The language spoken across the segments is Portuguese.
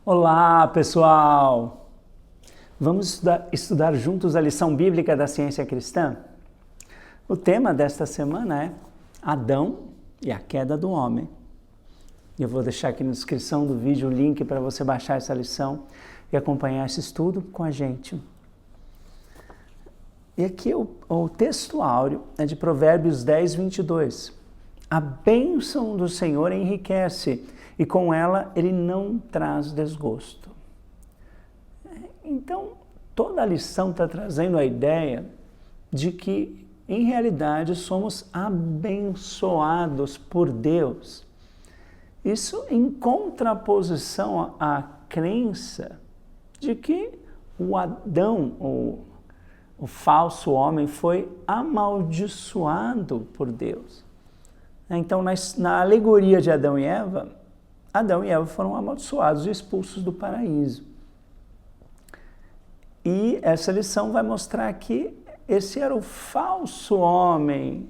Olá, pessoal! Vamos estudar juntos a lição bíblica da ciência cristã? O tema desta semana é Adão e a queda do homem. Eu vou deixar aqui na descrição do vídeo o link para você baixar essa lição e acompanhar esse estudo com a gente. E aqui o texto áureo é de Provérbios 10, 22. A bênção do Senhor enriquece e com ela ele não traz desgosto. Então, toda a lição está trazendo a ideia de que, em realidade, somos abençoados por Deus. Isso em contraposição à crença de que o Adão, o falso homem, foi amaldiçoado por Deus. Então, na alegoria de Adão e Eva foram amaldiçoados e expulsos do paraíso. E essa lição vai mostrar que esse era o falso homem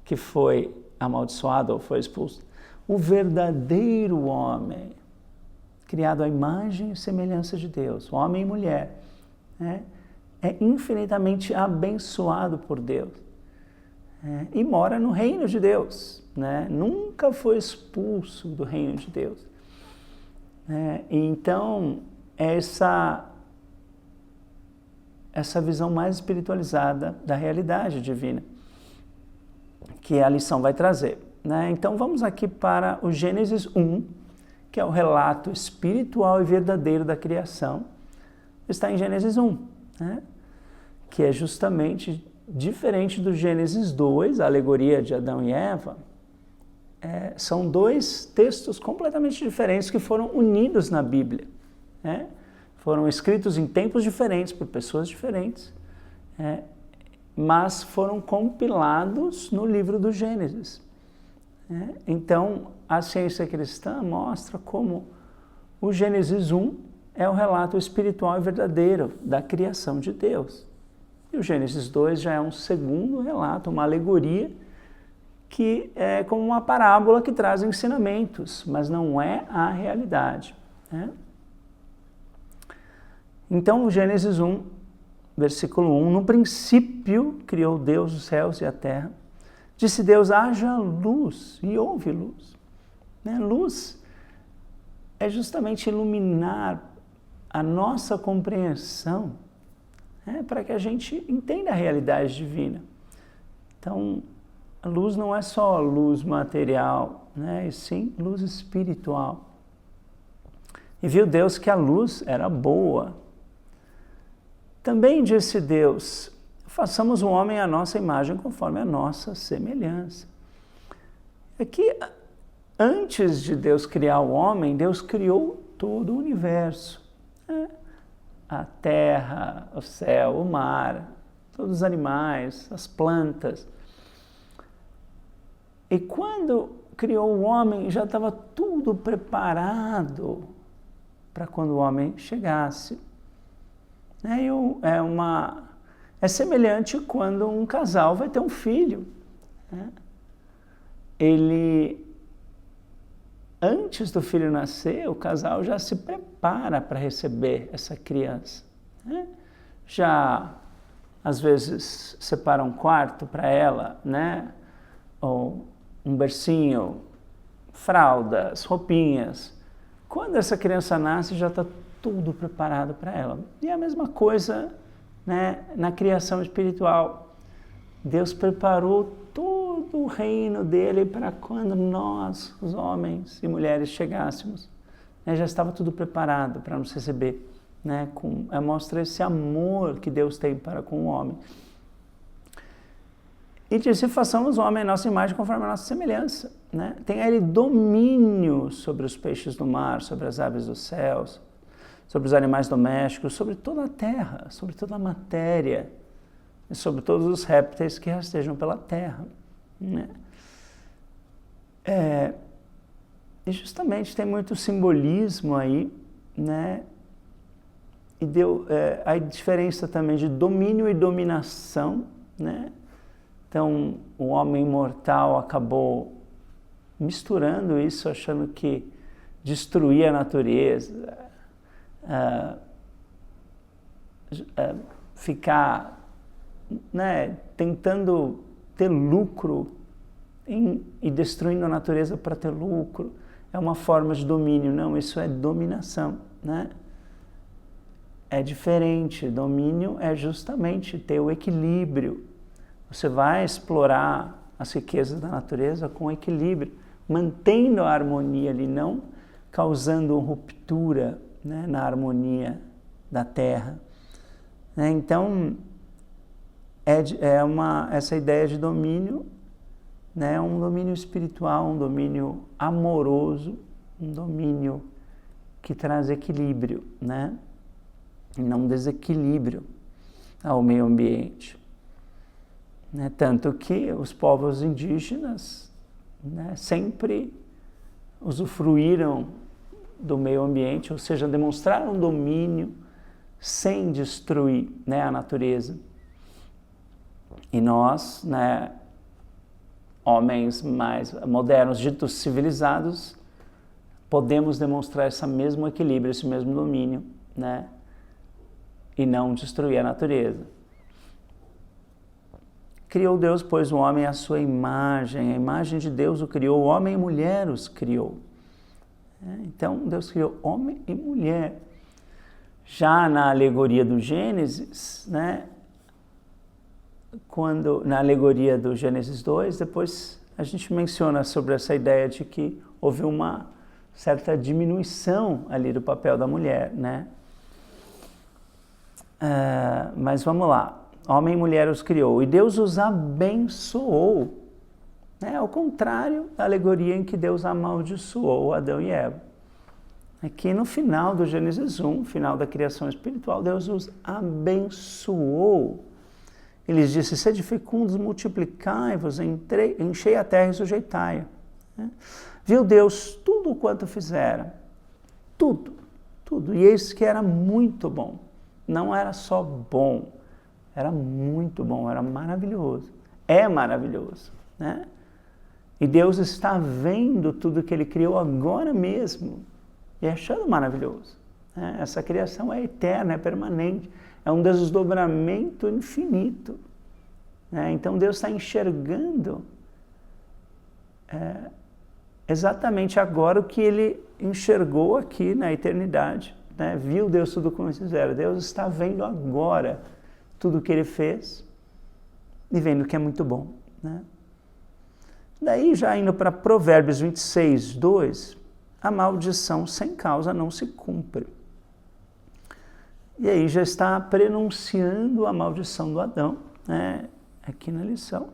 que foi amaldiçoado ou foi expulso. O verdadeiro homem, criado à imagem e semelhança de Deus, homem e mulher, é infinitamente abençoado por Deus. E mora no reino de Deus, nunca foi expulso do reino de Deus. Então, essa visão mais espiritualizada da realidade divina, que a lição vai trazer. Então, vamos aqui para o Gênesis 1, que é o relato espiritual e verdadeiro da criação. Está em Gênesis 1, que é justamente diferente do Gênesis 2, a alegoria de Adão e Eva. São dois textos completamente diferentes que foram unidos na Bíblia. Foram escritos em tempos diferentes, por pessoas diferentes, mas foram compilados no livro do Gênesis. Então, a ciência cristã mostra como o Gênesis 1 é o relato espiritual e verdadeiro da criação de Deus. E o Gênesis 2 já é um segundo relato, uma alegoria, que é como uma parábola que traz ensinamentos, mas não é a realidade. Então, o Gênesis 1, versículo 1, no princípio criou Deus os céus e a terra. Disse Deus, haja luz, e houve luz. Luz é justamente iluminar a nossa compreensão, para que a gente entenda a realidade divina. Então, a luz não é só luz material, e sim luz espiritual. E viu Deus que a luz era boa. Também disse Deus, façamos o homem à nossa imagem conforme a nossa semelhança. Aqui, antes de Deus criar o homem, Deus criou todo o universo. A terra, o céu, o mar, todos os animais, as plantas. E quando criou o homem, já estava tudo preparado para quando o homem chegasse. É semelhante quando um casal vai ter um filho. Antes do filho nascer, o casal já se prepara para receber essa criança. Já, às vezes, separa um quarto para ela, ou um bercinho, fraldas, roupinhas. Quando essa criança nasce, já está tudo preparado para ela. E a mesma coisa, na criação espiritual. Deus preparou todo o reino dele para quando nós, os homens e mulheres, chegássemos. Já estava tudo preparado para nos receber. Mostra esse amor que Deus tem para com o homem. E disse, façamos o homem à nossa imagem conforme a nossa semelhança. Tenha ele domínio sobre os peixes do mar, sobre as aves dos céus, sobre os animais domésticos, sobre toda a terra, sobre toda a matéria, e sobre todos os répteis que rastejam pela terra. E justamente tem muito simbolismo aí, e deu a diferença também de domínio e dominação, Então, o homem mortal acabou misturando isso, achando que destruir a natureza, ficar, né, tentando ter lucro e destruindo a natureza para ter lucro, é uma forma de domínio. Não, isso é dominação, né? É diferente. Domínio é justamente ter o equilíbrio. Você vai explorar as riquezas da natureza com equilíbrio, mantendo a harmonia ali, não causando ruptura, né, na harmonia da Terra. Então, essa ideia de domínio, né, um domínio espiritual, um domínio amoroso, um domínio que traz equilíbrio, né, e não desequilíbrio ao meio ambiente. Né, tanto que os povos indígenas, né, sempre usufruíram do meio ambiente, ou seja, demonstraram domínio sem destruir, né, a natureza. E nós, né, homens mais modernos, ditos civilizados, podemos demonstrar esse mesmo equilíbrio, esse mesmo domínio, né, e não destruir a natureza. Criou Deus, pois, o homem à sua imagem, a imagem de Deus o criou, homem e mulher os criou. Então, Deus criou homem e mulher. Já na alegoria do Gênesis, né, na alegoria do Gênesis 2, depois a gente menciona sobre essa ideia de que houve uma certa diminuição ali do papel da mulher, né? Mas vamos lá. Homem e mulher os criou, e Deus os abençoou. Ao contrário da alegoria em que Deus amaldiçoou Adão e Eva. Aqui no final do Gênesis 1, final da criação espiritual, Deus os abençoou. Ele disse: sede fecundos, multiplicai-vos, enchei a terra e sujeitai-a. Viu Deus tudo quanto fizeram, tudo, e eis que era muito bom. Não era só bom, era muito bom, era maravilhoso. É maravilhoso, né? E Deus está vendo tudo que Ele criou agora mesmo e achando maravilhoso. Essa criação é eterna, é permanente, é um desdobramento infinito. Então Deus está enxergando exatamente agora o que Ele enxergou aqui na eternidade. Viu Deus tudo como fizeram. Deus está vendo agora tudo o que Ele fez e vendo que é muito bom. Daí, já indo para Provérbios 26, 2, a maldição sem causa não se cumpre. E aí já está prenunciando a maldição do Adão, né, aqui na lição.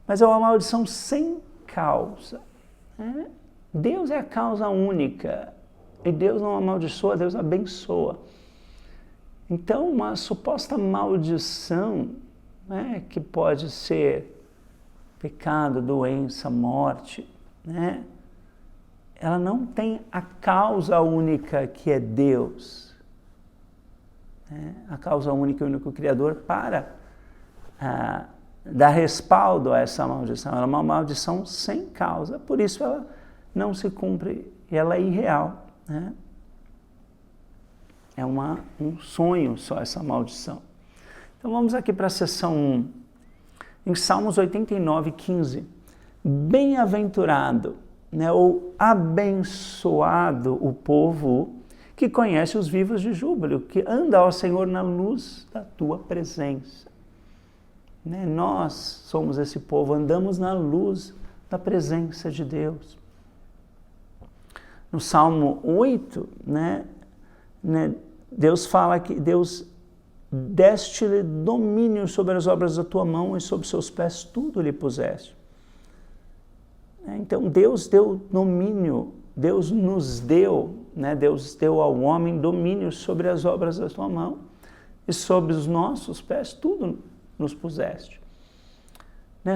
Mas é uma maldição sem causa. Deus é a causa única. E Deus não amaldiçoa, Deus abençoa. Então, uma suposta maldição, né, que pode ser pecado, doença, morte, né, ela não tem a causa única que é Deus. A causa única e único Criador para dar respaldo a essa maldição. Ela é uma maldição sem causa, por isso ela não se cumpre e ela é irreal. É um sonho só essa maldição. Então vamos aqui para a seção 1. Em Salmos 89, 15. Bem-aventurado, né, ou abençoado o povo que conhece os vivos de júbilo, que anda, ó Senhor, na luz da tua presença. Nós somos esse povo, andamos na luz da presença de Deus. No Salmo 8, Deus fala que Deus deste-lhe domínio sobre as obras da tua mão e sobre seus pés tudo lhe puseste. Então Deus deu domínio, Deus nos deu, Deus deu ao homem domínio sobre as obras da tua mão e sobre os nossos pés tudo nos puseste.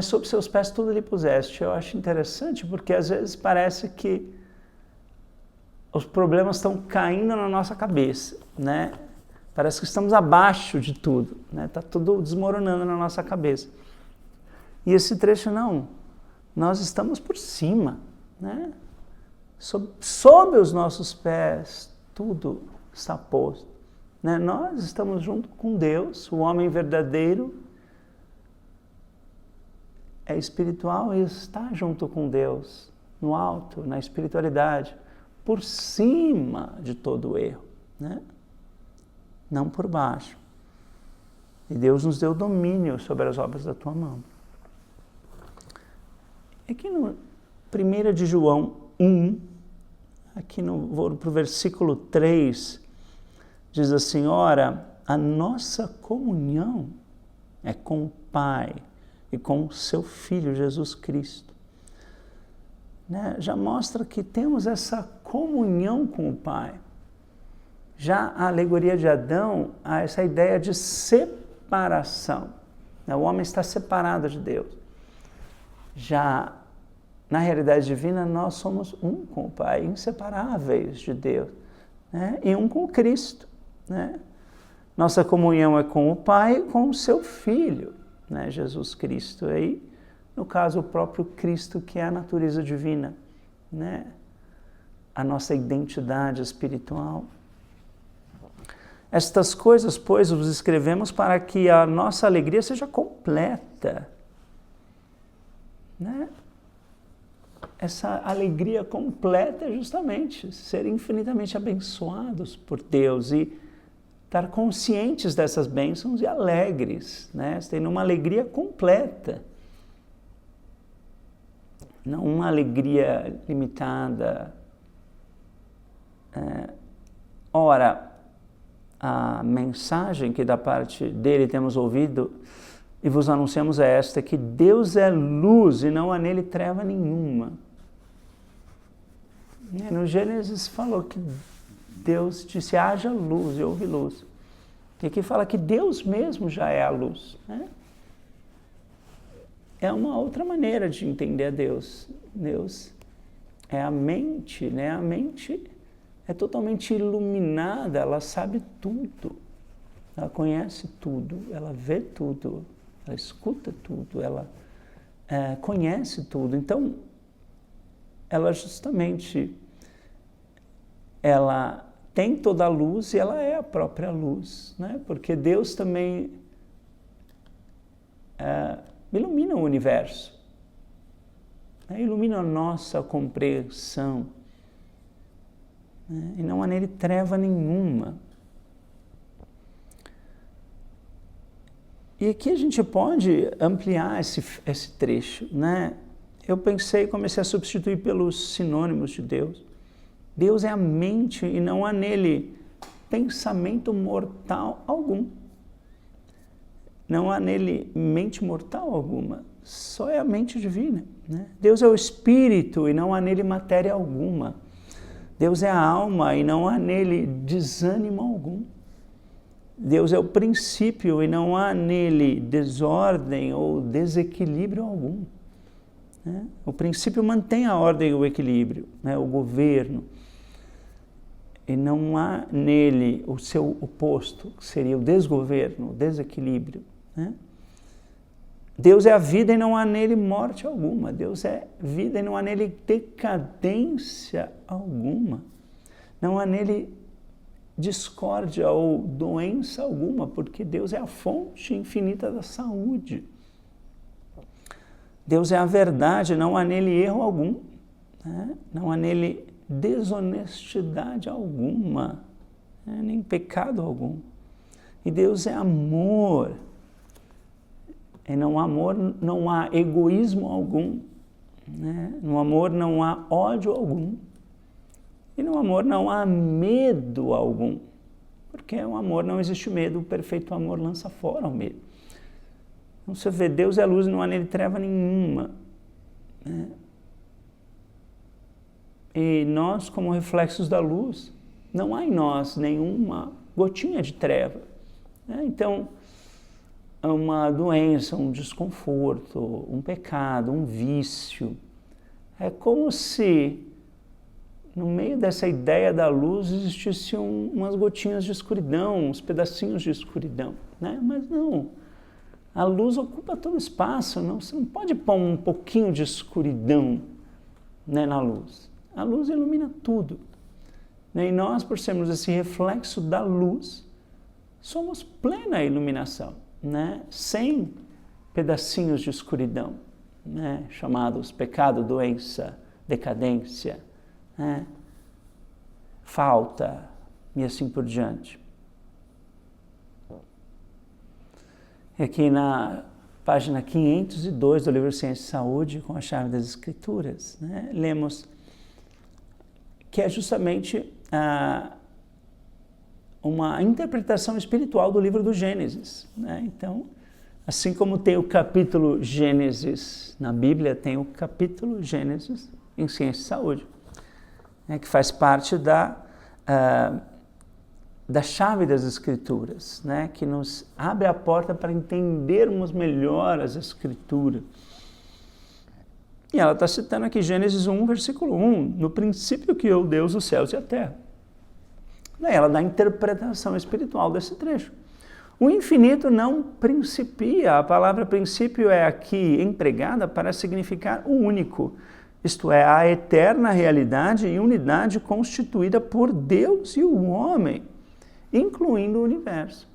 Sobre seus pés tudo lhe puseste. Eu acho interessante porque às vezes parece que os problemas estão caindo na nossa cabeça, Parece que estamos abaixo de tudo, Está tudo desmoronando na nossa cabeça. E esse trecho não, nós estamos por cima, sob os nossos pés, tudo está posto. Né? Nós estamos junto com Deus, o homem verdadeiro é espiritual e está junto com Deus, no alto, na espiritualidade, por cima de todo o erro, né? Não por baixo. E Deus nos deu domínio sobre as obras da tua mão. Aqui no 1 de João 1, vou para o versículo 3, diz assim: ora, a nossa comunhão é com o Pai e com o seu Filho Jesus Cristo. Né? Já mostra que temos essa comunhão com o Pai. Já a alegoria de Adão, há essa ideia de separação. O homem está separado de Deus. Já na realidade divina, nós somos um com o Pai, inseparáveis de Deus, né? E um com Cristo. Né? Nossa comunhão é com o Pai e com o seu Filho, né? Jesus Cristo. Aí, no caso, o próprio Cristo, que é a natureza divina, né? A nossa identidade espiritual. Estas coisas, pois, vos escrevemos para que a nossa alegria seja completa. Né? Essa alegria completa é justamente ser infinitamente abençoados por Deus e estar conscientes dessas bênçãos e alegres, né? Tendo uma alegria completa. Não uma alegria limitada. Ora, a mensagem que da parte dele temos ouvido e vos anunciamos é esta, que Deus é luz e não há nele treva nenhuma. No Gênesis falou que Deus disse, haja luz, e houve luz. E aqui fala que Deus mesmo já é a luz. Né? É uma outra maneira de entender a Deus. Deus é a mente, né? A mente é totalmente iluminada, ela sabe tudo. Ela conhece tudo, ela vê tudo, ela escuta tudo, ela conhece tudo. Então, ela justamente, ela tem toda a luz e ela é a própria luz, né? Porque Deus também ilumina o universo, né? Ilumina a nossa compreensão, né? E não há nele treva nenhuma. E aqui a gente pode ampliar esse trecho, né? Eu comecei a substituir pelos sinônimos de Deus. Deus é a mente e não há nele pensamento mortal algum. Não há nele mente mortal alguma, só é a mente divina. Né? Deus é o espírito e não há nele matéria alguma. Deus é a alma e não há nele desânimo algum. Deus é o princípio e não há nele desordem ou desequilíbrio algum. Né? O princípio mantém a ordem e o equilíbrio, né? O governo. E não há nele o seu oposto, que seria o desgoverno, o desequilíbrio. Né? Deus é a vida e não há nele morte alguma. Deus é vida e não há nele decadência alguma. Não há nele discórdia ou doença alguma, porque Deus é a fonte infinita da saúde. Deus é a verdade, não há nele erro algum, né? Não há nele desonestidade alguma, né? Nem pecado algum. E Deus é amor, e no amor não há egoísmo algum, né? No amor não há ódio algum. E no amor não há medo algum, porque no amor não existe medo, o perfeito amor lança fora o medo. Então você vê, Deus é luz e não há nele treva nenhuma. Né? E nós, como reflexos da luz, não há em nós nenhuma gotinha de treva. Né? Então, uma doença, um desconforto, um pecado, um vício, é como se no meio dessa ideia da luz existissem umas gotinhas de escuridão, uns pedacinhos de escuridão, né? Mas não, a luz ocupa todo o espaço, não, você não pode pôr um pouquinho de escuridão, né, na luz. A luz ilumina tudo. E nós, por sermos esse reflexo da luz, somos plena iluminação, né? Sem pedacinhos de escuridão, né? Chamados pecado, doença, decadência, né? Falta e assim por diante. E aqui na página 502 do livro Ciência e Saúde, com a chave das Escrituras, né? Lemos que é justamente uma interpretação espiritual do livro do Gênesis, né? Então, assim como tem o capítulo Gênesis na Bíblia, tem o capítulo Gênesis em Ciência e Saúde, né? Que faz parte da chave das Escrituras, né? Que nos abre a porta para entendermos melhor as Escrituras. E ela está citando aqui Gênesis 1, versículo 1, no princípio criou Deus os céus e a terra. Daí ela dá a interpretação espiritual desse trecho. O infinito não principia, a palavra princípio é aqui empregada para significar o único, isto é, a eterna realidade e unidade constituída por Deus e o homem, incluindo o universo.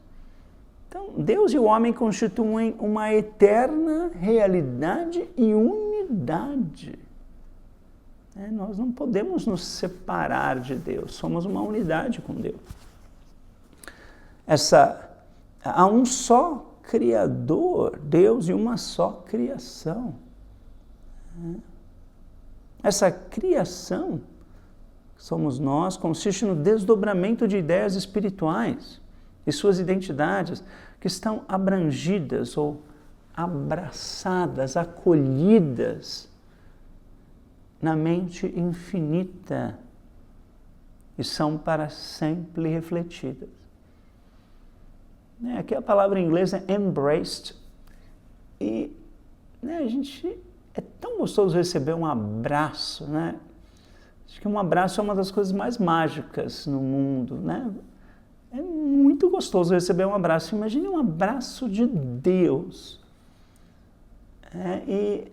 Então, Deus e o homem constituem uma eterna realidade e unidade. Nós não podemos nos separar de Deus, somos uma unidade com Deus. Há um só Criador, Deus, e uma só criação. Essa criação, somos nós, consiste no desdobramento de ideias espirituais e suas identidades que estão abrangidas ou abraçadas, acolhidas na mente infinita e são para sempre refletidas. Aqui a palavra em inglês é embraced e a gente é tão gostoso receber um abraço, né? Acho que um abraço é uma das coisas mais mágicas no mundo, né? É muito gostoso receber um abraço. Imagine um abraço de Deus. E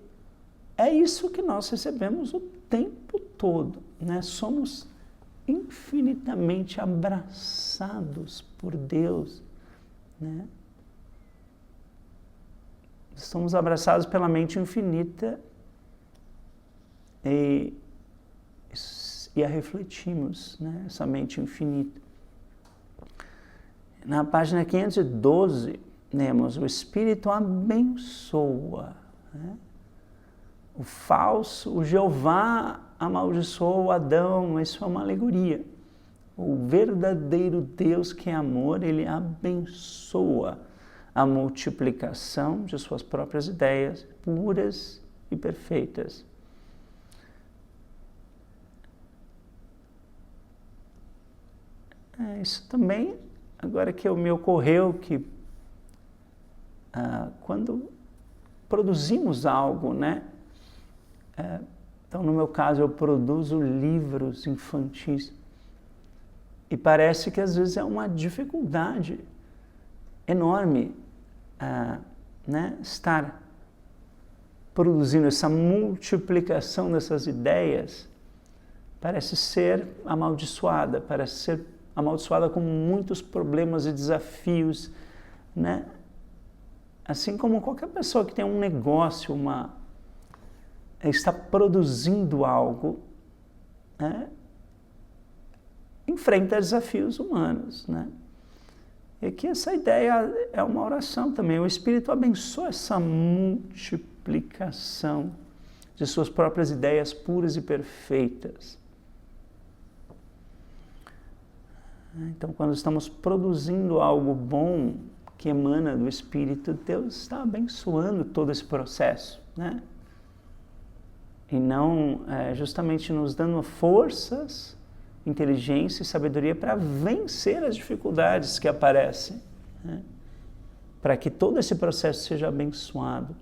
é isso que nós recebemos o tempo todo, né? Somos infinitamente abraçados por Deus, né? Somos abraçados pela mente infinita e a refletimos, né? Essa mente infinita. Na página 512, lemos, o Espírito abençoa, né? O Jeová amaldiçoou Adão, isso é uma alegoria. O verdadeiro Deus que é amor, ele abençoa a multiplicação de suas próprias ideias, puras e perfeitas. Isso também, agora que me ocorreu que quando produzimos algo, né? Então, no meu caso, eu produzo livros infantis e parece que às vezes é uma dificuldade enorme, né? Estar produzindo essa multiplicação dessas ideias, parece ser amaldiçoada, com muitos problemas e desafios, né? Assim como qualquer pessoa que tem um negócio, está produzindo algo, né? Enfrenta desafios humanos, né? E aqui essa ideia é uma oração também. O Espírito abençoa essa multiplicação de suas próprias ideias puras e perfeitas. Então, quando estamos produzindo algo bom que emana do Espírito, Deus está abençoando todo esse processo, né? E não justamente nos dando forças, inteligência e sabedoria para vencer as dificuldades que aparecem, né? Para que todo esse processo seja abençoado.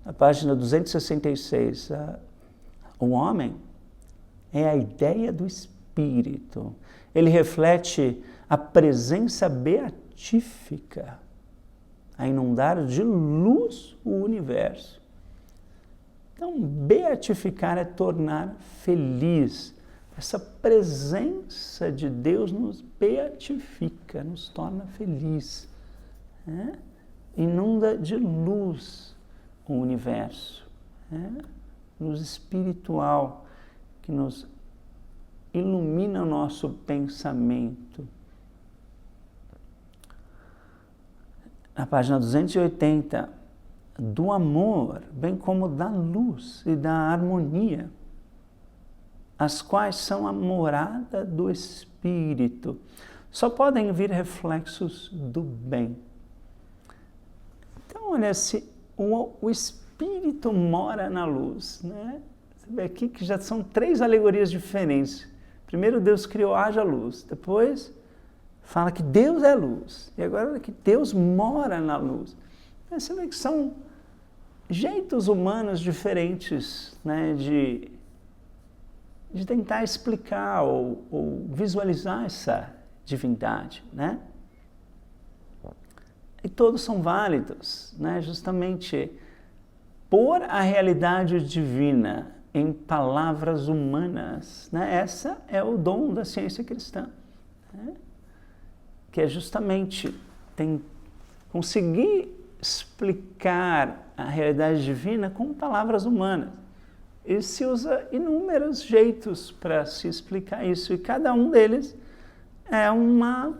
Na página 266, o homem é a ideia do Espírito. Ele reflete a presença beatífica a inundar de luz o universo. Então, beatificar é tornar feliz. Essa presença de Deus nos beatifica, nos torna feliz. Né? Inunda de luz o universo. Né? Luz espiritual que nos ilumina o nosso pensamento. Na página 280, do amor, bem como da luz e da harmonia, as quais são a morada do Espírito, só podem vir reflexos do bem. Então, olha, se o Espírito mora na luz, né? Você vê aqui que já são 3 alegorias diferentes. Primeiro, Deus criou, haja luz. Depois, fala que Deus é luz. E agora que Deus mora na luz. Você vê que são jeitos humanos diferentes, né, de tentar explicar ou visualizar essa divindade, né? E todos são válidos, né? Justamente pôr a realidade divina em palavras humanas, né? Essa é o dom da ciência cristã, né? Que é justamente conseguir explicar a realidade divina com palavras humanas. E se usa inúmeros jeitos para se explicar isso, e cada um deles é uma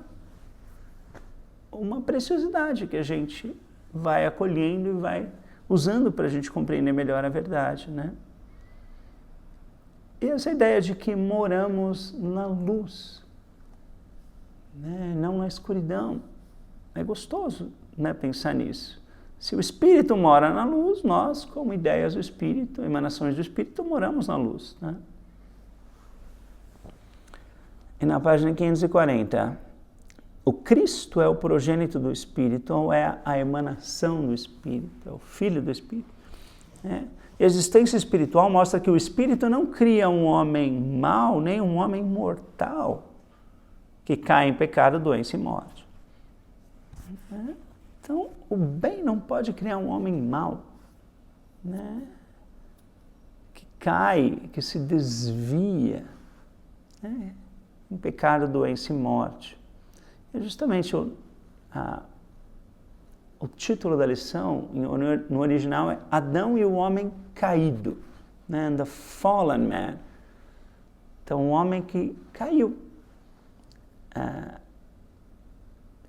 preciosidade que a gente vai acolhendo e vai usando para a gente compreender melhor a verdade, né? E essa ideia de que moramos na luz, né? Não na escuridão. É gostoso, né, pensar nisso. Se o Espírito mora na luz, nós, como ideias do Espírito, emanações do Espírito, moramos na luz, né? E na página 540, o Cristo é o progênito do Espírito, ou é a emanação do Espírito, é o Filho do Espírito. Né? A existência espiritual mostra que o Espírito não cria um homem mau, nem um homem mortal, que cai em pecado, doença e morte. Né? Então, o bem não pode criar um homem mau, né? Que cai, que se desvia, né? Em pecado, doença e morte. E justamente o título da lição, no original, é Adão e o Homem Caído, né? The Fallen Man. Então, um homem que caiu.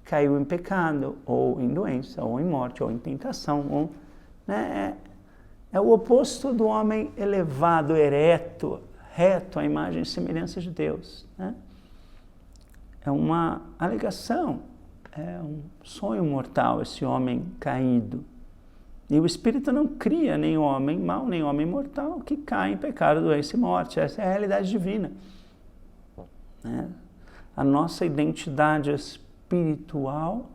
Caiu em pecado, ou em doença, ou em morte, ou em tentação. Né? É o oposto do homem elevado, ereto, reto, à imagem e semelhança de Deus. Né? É uma alegação, é um sonho mortal esse homem caído. E o Espírito não cria nem homem mau, nem homem mortal que cai em pecado, doença e morte. Essa é a realidade divina. Né? A nossa identidade espiritual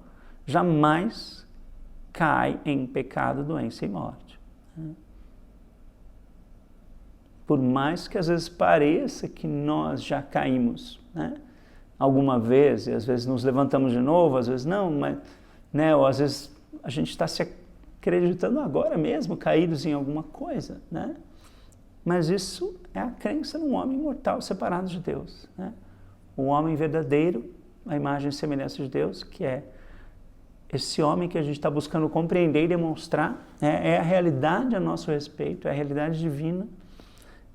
jamais cai em pecado, doença e morte. Por mais que às vezes pareça que nós já caímos, né? Alguma vez, e às vezes nos levantamos de novo, às vezes não, mas, né? Ou às vezes a gente está se acreditando agora mesmo, caídos em alguma coisa, né? Mas isso é a crença num homem mortal separado de Deus, né? O homem verdadeiro, a imagem e semelhança de Deus, que é esse homem que a gente está buscando compreender e demonstrar, é a realidade a nosso respeito, é a realidade divina.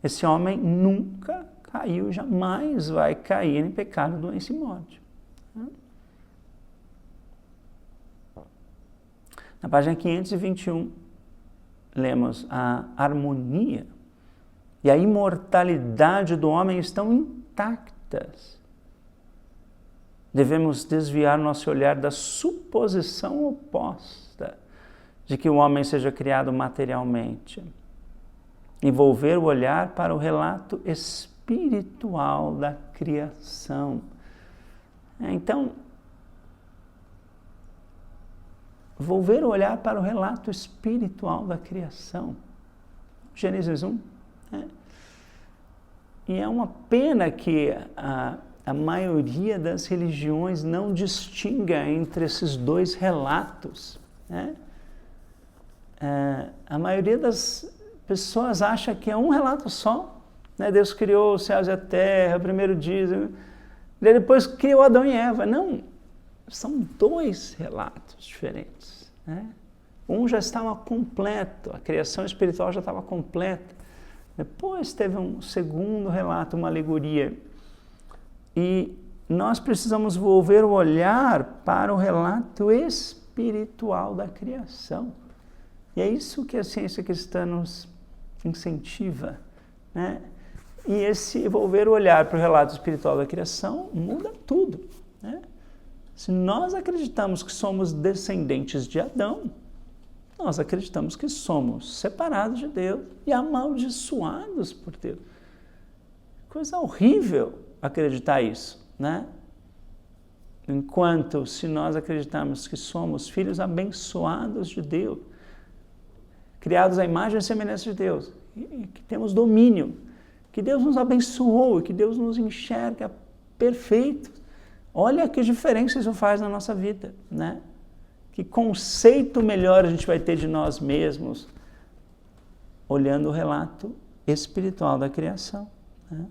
Esse homem nunca caiu, jamais vai cair em pecado, doença e morte. Na página 521, lemos a harmonia e a imortalidade do homem estão intactas. Devemos desviar nosso olhar da suposição oposta de que o homem seja criado materialmente e volver o olhar para o relato espiritual da criação. Então, volver o olhar para o relato espiritual da criação. Gênesis 1. E é uma pena que a maioria das religiões não distinga entre esses dois relatos. Né? A maioria das pessoas acham que é um relato só, né? Deus criou os céus e a terra, o primeiro dia, depois criou Adão e Eva. Não, são dois relatos diferentes, né? Um já estava completo, a criação espiritual já estava completa. Depois teve um segundo relato, uma alegoria. E nós precisamos volver o olhar para o relato espiritual da criação. E é isso que a ciência cristã nos incentiva, né? E esse volver o olhar para o relato espiritual da criação muda tudo, né? Se nós acreditamos que somos descendentes de Adão, nós acreditamos que somos separados de Deus e amaldiçoados por Deus. Coisa horrível acreditar isso, né? Enquanto se nós acreditamos que somos filhos abençoados de Deus, criados à imagem e semelhança de Deus, e que temos domínio, que Deus nos abençoou, que Deus nos enxerga perfeito. Olha que diferença isso faz na nossa vida, né? Que conceito melhor a gente vai ter de nós mesmos olhando o relato espiritual da criação, né?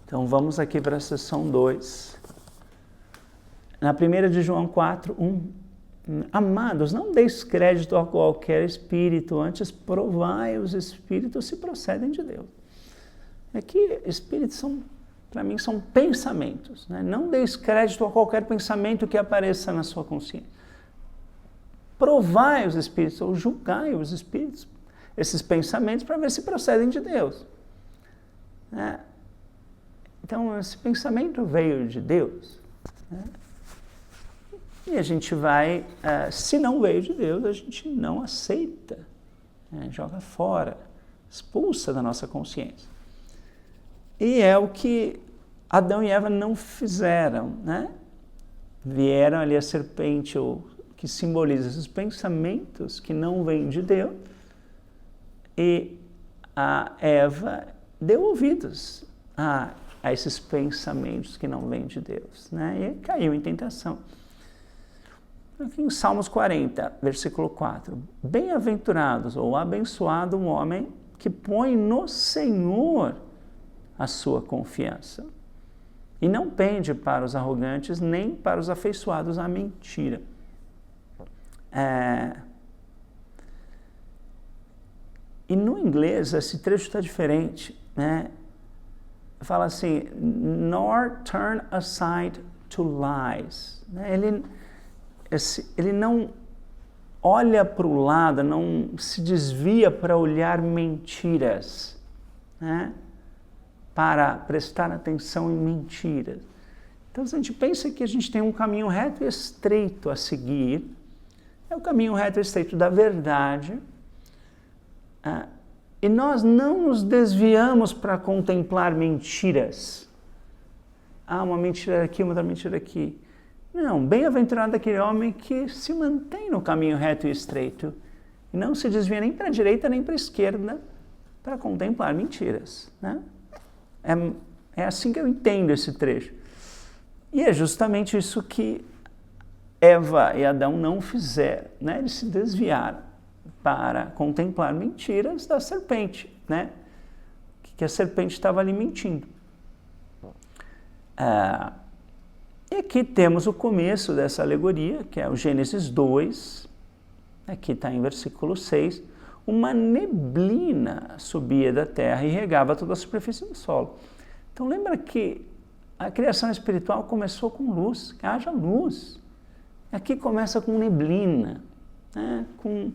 Então vamos aqui para a seção 2. Na primeira de João 4:1. Amados, não deis crédito a qualquer espírito, antes provai os espíritos se procedem de Deus. Aqui, espíritos para mim, são pensamentos, né? Não deis crédito a qualquer pensamento que apareça na sua consciência. Provai os espíritos, ou julgai os espíritos, esses pensamentos, para ver se procedem de Deus, né? Então, esse pensamento veio de Deus, né? E a gente vai, se não veio de Deus, a gente não aceita, né? Joga fora, expulsa da nossa consciência. E é o que Adão e Eva não fizeram, né? Vieram ali a serpente, que simboliza esses pensamentos que não vêm de Deus, e a Eva deu ouvidos a esses pensamentos que não vêm de Deus, né? E caiu em tentação. Aqui em Salmos 40, versículo 4. Bem-aventurados ou abençoado o homem que põe no Senhor a sua confiança e não pende para os arrogantes nem para os afeiçoados à mentira. E no inglês esse trecho está diferente, né? Fala assim, nor turn aside to lies, né? Ele não olha para o lado, não se desvia para olhar mentiras, né? Para prestar atenção em mentiras. Então, se a gente pensa que a gente tem um caminho reto e estreito a seguir, é o caminho reto e estreito da verdade, e nós não nos desviamos para contemplar mentiras. Uma mentira aqui, uma outra mentira aqui. Não, bem-aventurado aquele homem que se mantém no caminho reto e estreito e não se desvia nem para a direita nem para a esquerda para contemplar mentiras, né? É assim que eu entendo esse trecho. E é justamente isso que Eva e Adão não fizeram, né? Eles se desviaram para contemplar mentiras da serpente, né? Que a serpente estava ali mentindo. E aqui temos o começo dessa alegoria, que é o Gênesis 2, aqui está em versículo 6, uma neblina subia da terra e regava toda a superfície do solo. Então lembra que a criação espiritual começou com luz, que haja luz. Aqui começa com neblina, né? Com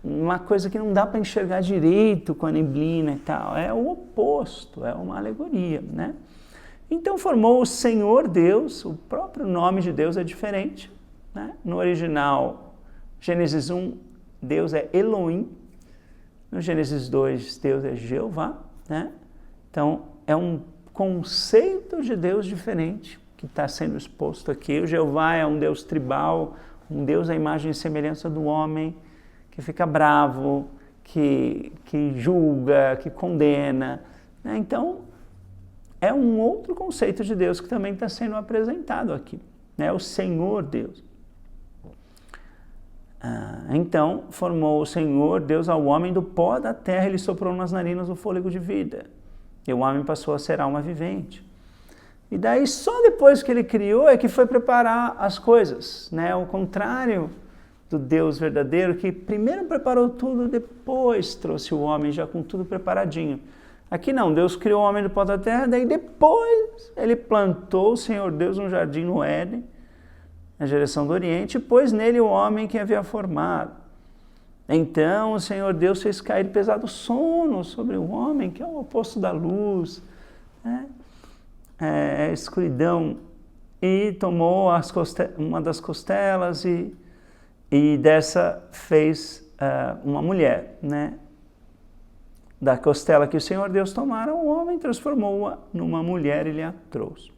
uma coisa que não dá para enxergar direito com a neblina e tal. É o oposto, é uma alegoria, né? Então formou o Senhor Deus, o próprio nome de Deus é diferente, né? No original, Gênesis 1, Deus é Elohim, no Gênesis 2, Deus é Jeová, né? Então, é um conceito de Deus diferente que está sendo exposto aqui. O Jeová é um Deus tribal, um Deus à imagem e semelhança do homem, que fica bravo, que julga, que condena, né? Então, é um outro conceito de Deus que também está sendo apresentado aqui, né? O Senhor Deus. Então formou o Senhor Deus ao homem do pó da terra e lhe soprou nas narinas o fôlego de vida. E o homem passou a ser alma vivente. E daí só depois que ele criou é que foi preparar as coisas, né? Ao contrário do Deus verdadeiro, que primeiro preparou tudo, depois trouxe o homem já com tudo preparadinho. Aqui não, Deus criou o homem do pó da terra, daí depois ele plantou o Senhor Deus no jardim no Éden, na direção do Oriente, e pôs nele o homem que havia formado. Então o Senhor Deus fez cair pesado sono sobre o homem, que é o oposto da luz, né? É escuridão, e tomou uma das costelas e dessa fez uma mulher, né? Da costela que o Senhor Deus tomara, o homem transformou-a numa mulher e lhe a trouxe.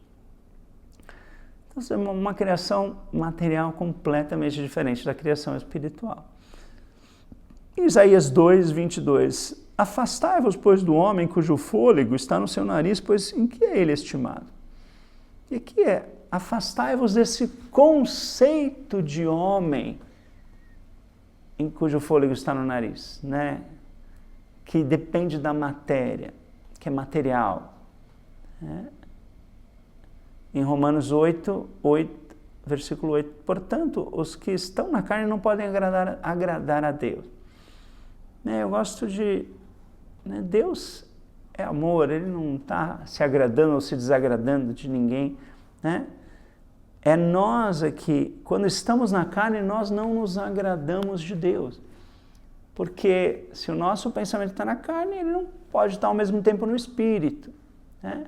Então, é uma criação material completamente diferente da criação espiritual. Isaías 2, 22. Afastai-vos, pois, do homem cujo fôlego está no seu nariz, pois em que é ele estimado? E aqui afastai-vos desse conceito de homem em cujo fôlego está no nariz, né? Que depende da matéria, que é material, né? Em Romanos 8, versículo 8, portanto, os que estão na carne não podem agradar a Deus. Eu gosto de... Deus é amor, Ele não está se agradando ou se desagradando de ninguém, né? É nós aqui, quando estamos na carne, nós não nos agradamos de Deus. Porque se o nosso pensamento está na carne, ele não pode estar ao mesmo tempo no espírito, né?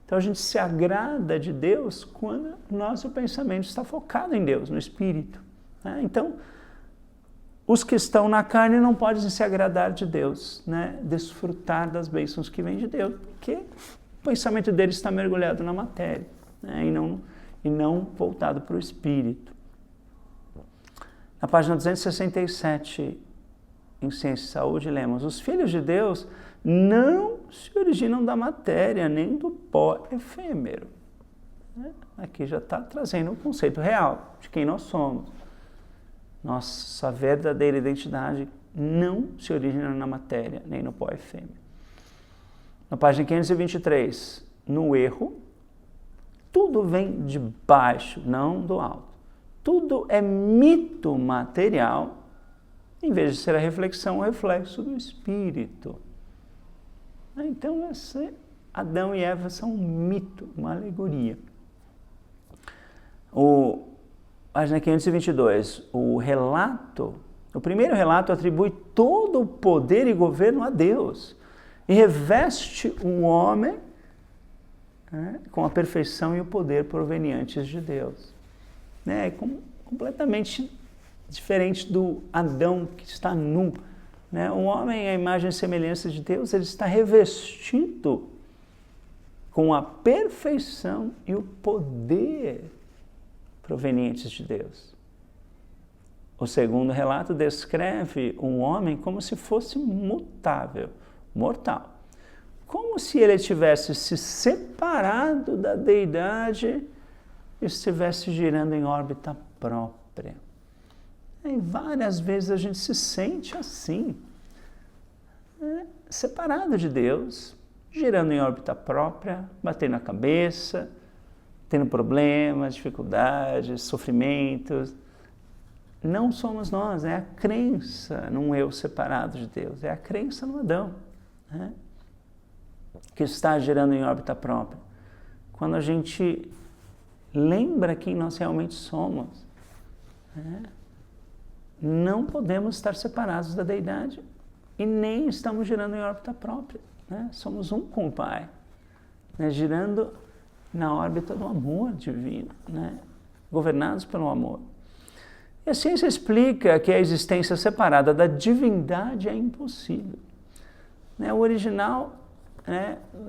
Então a gente se agrada de Deus quando o nosso pensamento está focado em Deus, no espírito, né? Então, os que estão na carne não podem se agradar de Deus, né? Desfrutar das bênçãos que vêm de Deus, porque o pensamento deles está mergulhado na matéria, né? e não voltado para o espírito. Na página 267, em Ciência e Saúde, lemos: os filhos de Deus não se originam da matéria, nem do pó efêmero. Aqui já está trazendo um conceito real de quem nós somos. Nossa verdadeira identidade não se origina na matéria, nem no pó efêmero. Na página 523, no erro, tudo vem de baixo, não do alto. Tudo é mito material, em vez de ser a reflexão, o reflexo do espírito. Então, Adão e Eva são um mito, uma alegoria. Página 522, o primeiro relato atribui todo o poder e governo a Deus e reveste o homem, né, com a perfeição e o poder provenientes de Deus. Completamente diferente do Adão que está nu, né? O homem é a imagem e semelhança de Deus, ele está revestido com a perfeição e o poder provenientes de Deus. O segundo relato descreve um homem como se fosse mutável, mortal. Como se ele tivesse se separado da deidade e estivesse girando em órbita própria. E várias vezes a gente se sente assim, separado de Deus, girando em órbita própria, batendo a cabeça, tendo problemas, dificuldades, sofrimentos. Não somos nós, é a crença num eu separado de Deus, é a crença no Adão, né, que está girando em órbita própria. Quando a gente lembra quem nós realmente somos, né, não podemos estar separados da deidade e nem estamos girando em órbita própria, né? Somos um com o Pai, né, girando na órbita do amor divino, né, governados pelo amor. E a ciência explica que a existência separada da divindade é impossível. O original,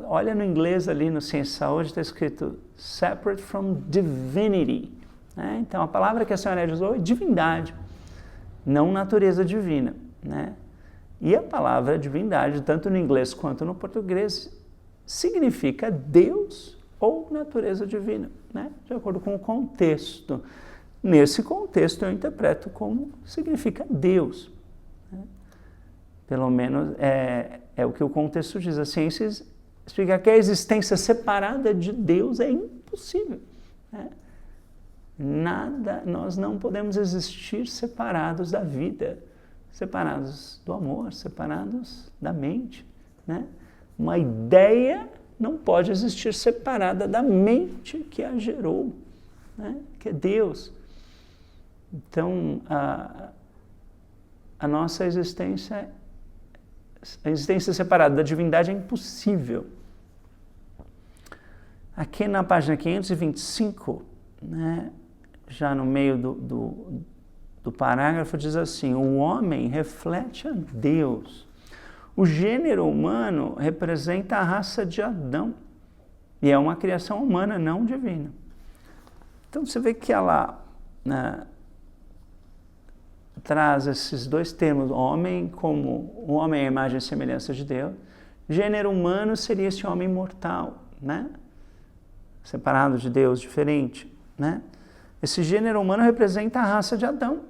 olha no inglês ali no Ciência e Saúde, está escrito separate from divinity. Então a palavra que a senhora usou é divindade, não natureza divina. E a palavra divindade, tanto no inglês quanto no português, significa Deus ou natureza divina, de acordo com o contexto. nesse contexto eu interpreto como significa Deus. Né? Pelo menos é o que o contexto diz. A ciência explica que a existência separada de Deus é impossível. Né? Nós não podemos existir separados da vida, separados do amor, separados da mente. Né? Uma ideia não pode existir separada da mente que a gerou, né? Que é Deus. Então, a nossa existência, a existência separada da divindade é impossível. Aqui na página 525, né, já no meio do parágrafo, diz assim: o homem reflete a Deus. O gênero humano representa a raça de Adão e é uma criação humana, não divina. Então você vê que ela, né, traz esses dois termos, homem como o homem é a imagem e semelhança de Deus, gênero humano seria esse homem mortal, né? Separado de Deus, diferente, né? Esse gênero humano representa a raça de Adão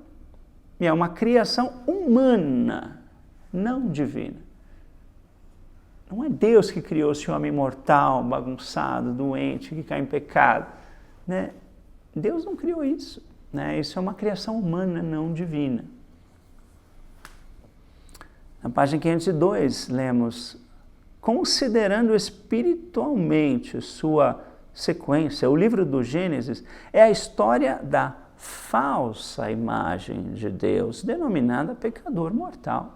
e é uma criação humana, não divina. Não é Deus que criou esse homem mortal, bagunçado, doente, que cai em pecado, né? Deus não criou isso, né? Isso é uma criação humana, não divina. Na página 502, lemos: considerando espiritualmente sua sequência, o livro do Gênesis é a história da falsa imagem de Deus, denominada pecador mortal.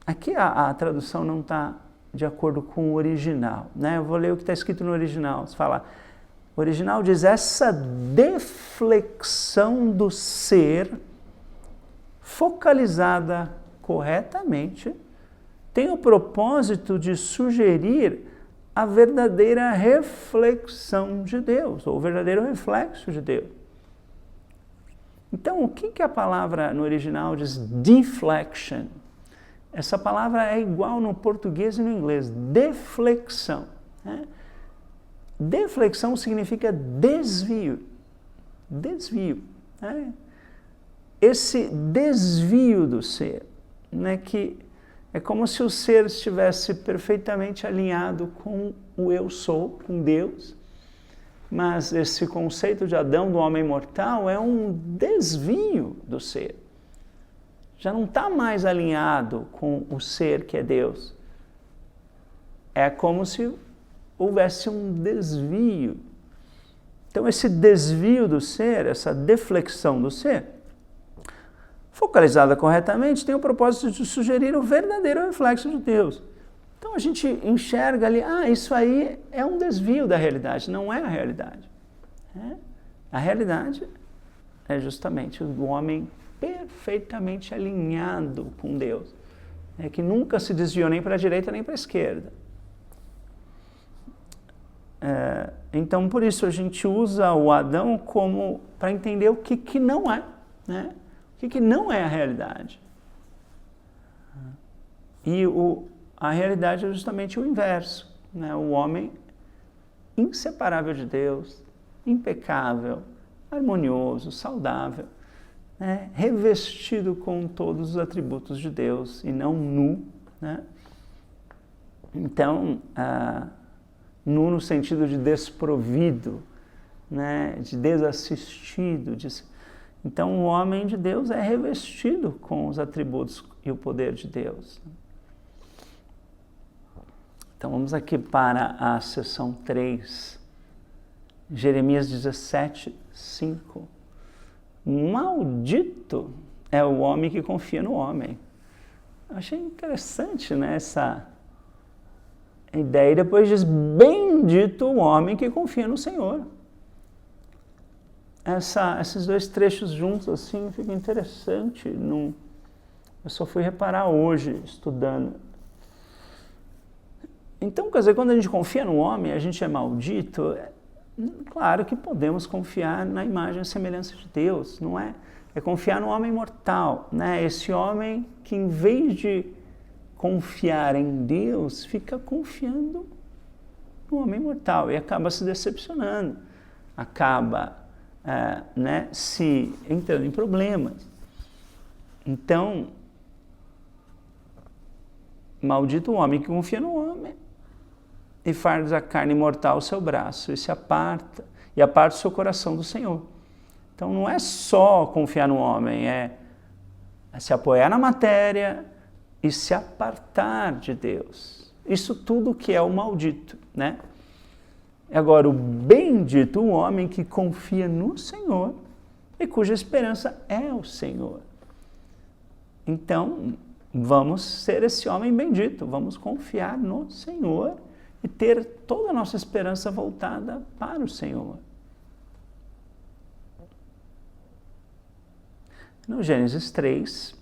Aqui a tradução não está de acordo com o original, né? Eu vou ler o que está escrito no original. O original diz: essa deflexão do ser, focalizada corretamente, tem o propósito de sugerir a verdadeira reflexão de Deus, ou o verdadeiro reflexo de Deus. Então, o que a palavra no original diz deflection? Essa palavra é igual no português e no inglês, deflexão. Né? Deflexão significa desvio. Desvio. Né? Esse desvio do ser, né, que é como se o ser estivesse perfeitamente alinhado com o eu sou, com Deus, mas esse conceito de Adão, do homem mortal, é um desvio do ser. Já não está mais alinhado com o ser que é Deus. É como se houvesse um desvio. Então, esse desvio do ser, essa deflexão do ser, focalizada corretamente, tem o propósito de sugerir o verdadeiro reflexo de Deus. Então, a gente enxerga ali, isso aí é um desvio da realidade, não é a realidade. A realidade é justamente o homem perfeitamente alinhado com Deus, que nunca se desviou nem para a direita nem para a esquerda. Então, por isso, a gente usa o Adão como para entender o que não é, né? O que não é a realidade. E a realidade é justamente o inverso, né? O homem inseparável de Deus, impecável, harmonioso, saudável, né? Revestido com todos os atributos de Deus e não nu, né? Então, nu no sentido de desprovido, né? De desassistido. Então, o homem de Deus é revestido com os atributos e o poder de Deus. Então, vamos aqui para a seção 3, Jeremias 17, 5. Maldito é o homem que confia no homem. Eu achei interessante, né, essa ideia. E depois diz: bendito o homem que confia no Senhor. Esses dois trechos juntos, assim, fica interessante. Eu só fui reparar hoje, estudando. Então, quer dizer, quando a gente confia no homem, a gente é maldito. Claro que podemos confiar na imagem e semelhança de Deus, não é? É confiar no homem mortal, né? Esse homem que, em vez de confiar em Deus, fica confiando no homem mortal e acaba se decepcionando, acaba se entrando em problemas. Então, maldito o homem que confia no homem e faz a carne mortal o seu braço e se aparta o seu coração do Senhor. Então não é só confiar no homem, é se apoiar na matéria e se apartar de Deus. Isso tudo que é o maldito, né? Agora, o bendito o homem que confia no Senhor e cuja esperança é o Senhor. Então, vamos ser esse homem bendito, vamos confiar no Senhor e ter toda a nossa esperança voltada para o Senhor. No Gênesis 3,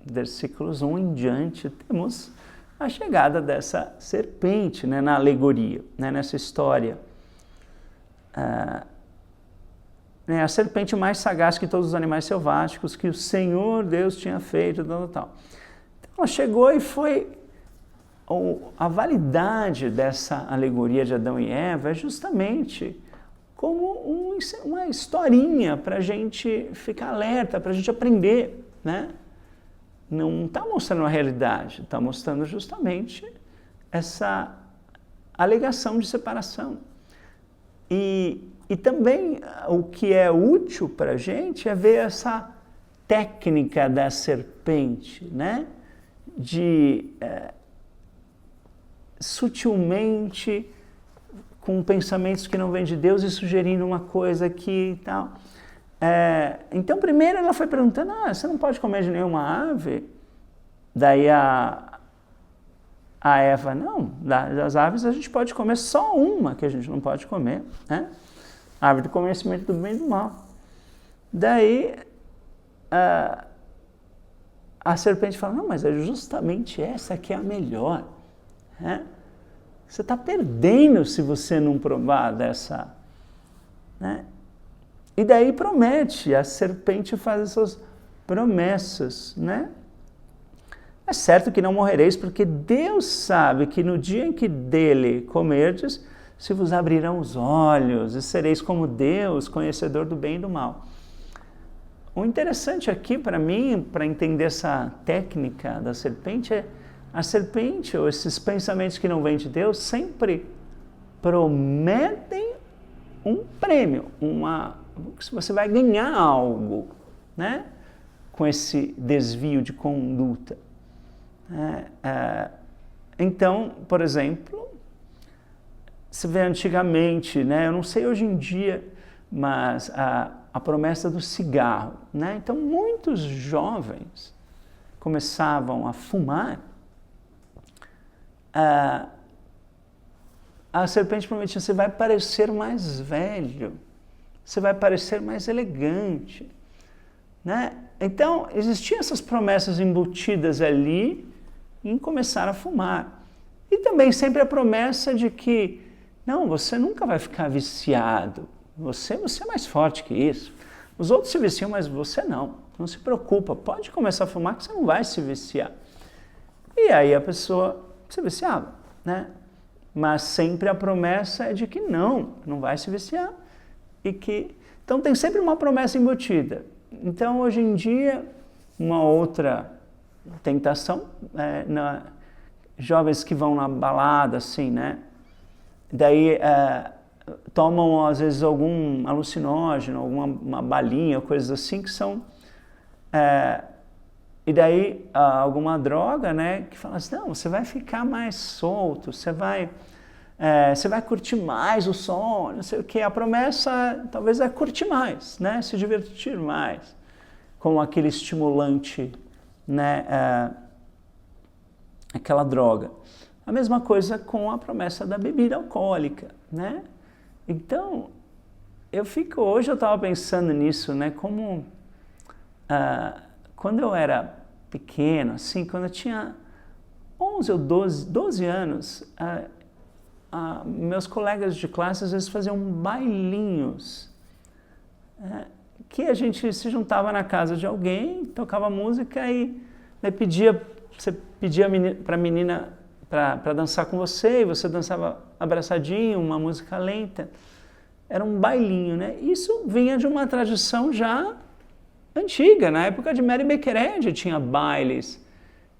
versículos 1 em diante, temos a chegada dessa serpente, né, na alegoria, né, nessa história. A serpente mais sagaz que todos os animais selváticos que o Senhor Deus tinha feito, tal. Então ela chegou e foi... A validade dessa alegoria de Adão e Eva é justamente como uma historinha para a gente ficar alerta, para a gente aprender, né? Não está mostrando a realidade, está mostrando justamente essa alegação de separação. E também o que é útil para a gente é ver essa técnica da serpente, né? De sutilmente, com pensamentos que não vêm de Deus e sugerindo uma coisa aqui e tal. Então, primeiro ela foi perguntando, você não pode comer de nenhuma ave? Daí a Eva, não, das aves a gente pode comer só uma que a gente não pode comer, né? A árvore do conhecimento do bem e do mal. Daí a serpente fala, não, mas é justamente essa que é a melhor. Você está perdendo se você não provar dessa, né? E daí promete, a serpente faz essas promessas, né? É certo que não morrereis, porque Deus sabe que no dia em que dele comerdes, se vos abrirão os olhos e sereis como Deus, conhecedor do bem e do mal. O interessante aqui para mim, para entender essa técnica da serpente, é a serpente, ou esses pensamentos que não vêm de Deus, sempre prometem um prêmio, se você vai ganhar algo, né? Com esse desvio de conduta. Então, por exemplo, se vê antigamente, né? Eu não sei hoje em dia, mas a promessa do cigarro, né? Então, muitos jovens começavam a fumar. A serpente prometia, você vai parecer mais velho, você vai parecer mais elegante, né? Então, existiam essas promessas embutidas ali em começar a fumar. E também sempre a promessa de que, não, você nunca vai ficar viciado, você é mais forte que isso. Os outros se viciam, mas você não se preocupa, pode começar a fumar que você não vai se viciar. E aí a pessoa se viciava, né? Mas sempre a promessa é de que não vai se viciar. Então tem sempre uma promessa embutida. Então hoje em dia, uma outra tentação, jovens que vão na balada, assim, né? Daí tomam às vezes algum alucinógeno, uma balinha, coisas assim, que são... E daí alguma droga, né, que fala assim, não, você vai ficar mais solto, você vai curtir mais o som, não sei o quê. A promessa talvez é curtir mais, né, se divertir mais, com aquele estimulante, né, aquela droga. A mesma coisa com a promessa da bebida alcoólica, né? Então, hoje eu estava pensando nisso, né, como... quando eu era pequeno, assim, quando eu tinha 11 ou 12 anos, meus colegas de classe às vezes faziam bailinhos, que a gente se juntava na casa de alguém, tocava música e você pedia para a menina para dançar com você, e você dançava abraçadinho, uma música lenta. Era um bailinho, né? Isso vinha de uma tradição já antiga, na época de Mary Baker Eddy tinha bailes,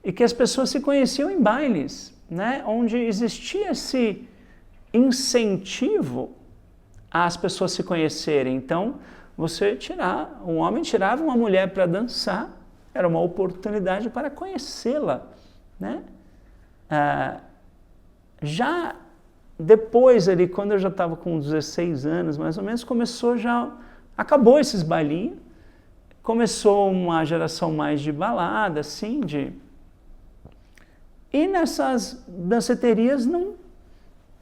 e que as pessoas se conheciam em bailes, né? Onde existia esse incentivo às pessoas se conhecerem. Então, um homem tirava uma mulher para dançar, era uma oportunidade para conhecê-la, né? Já depois ali, quando eu já estava com 16 anos, mais ou menos, acabou esses bailinhos, começou uma geração mais de balada, assim, e nessas danceterias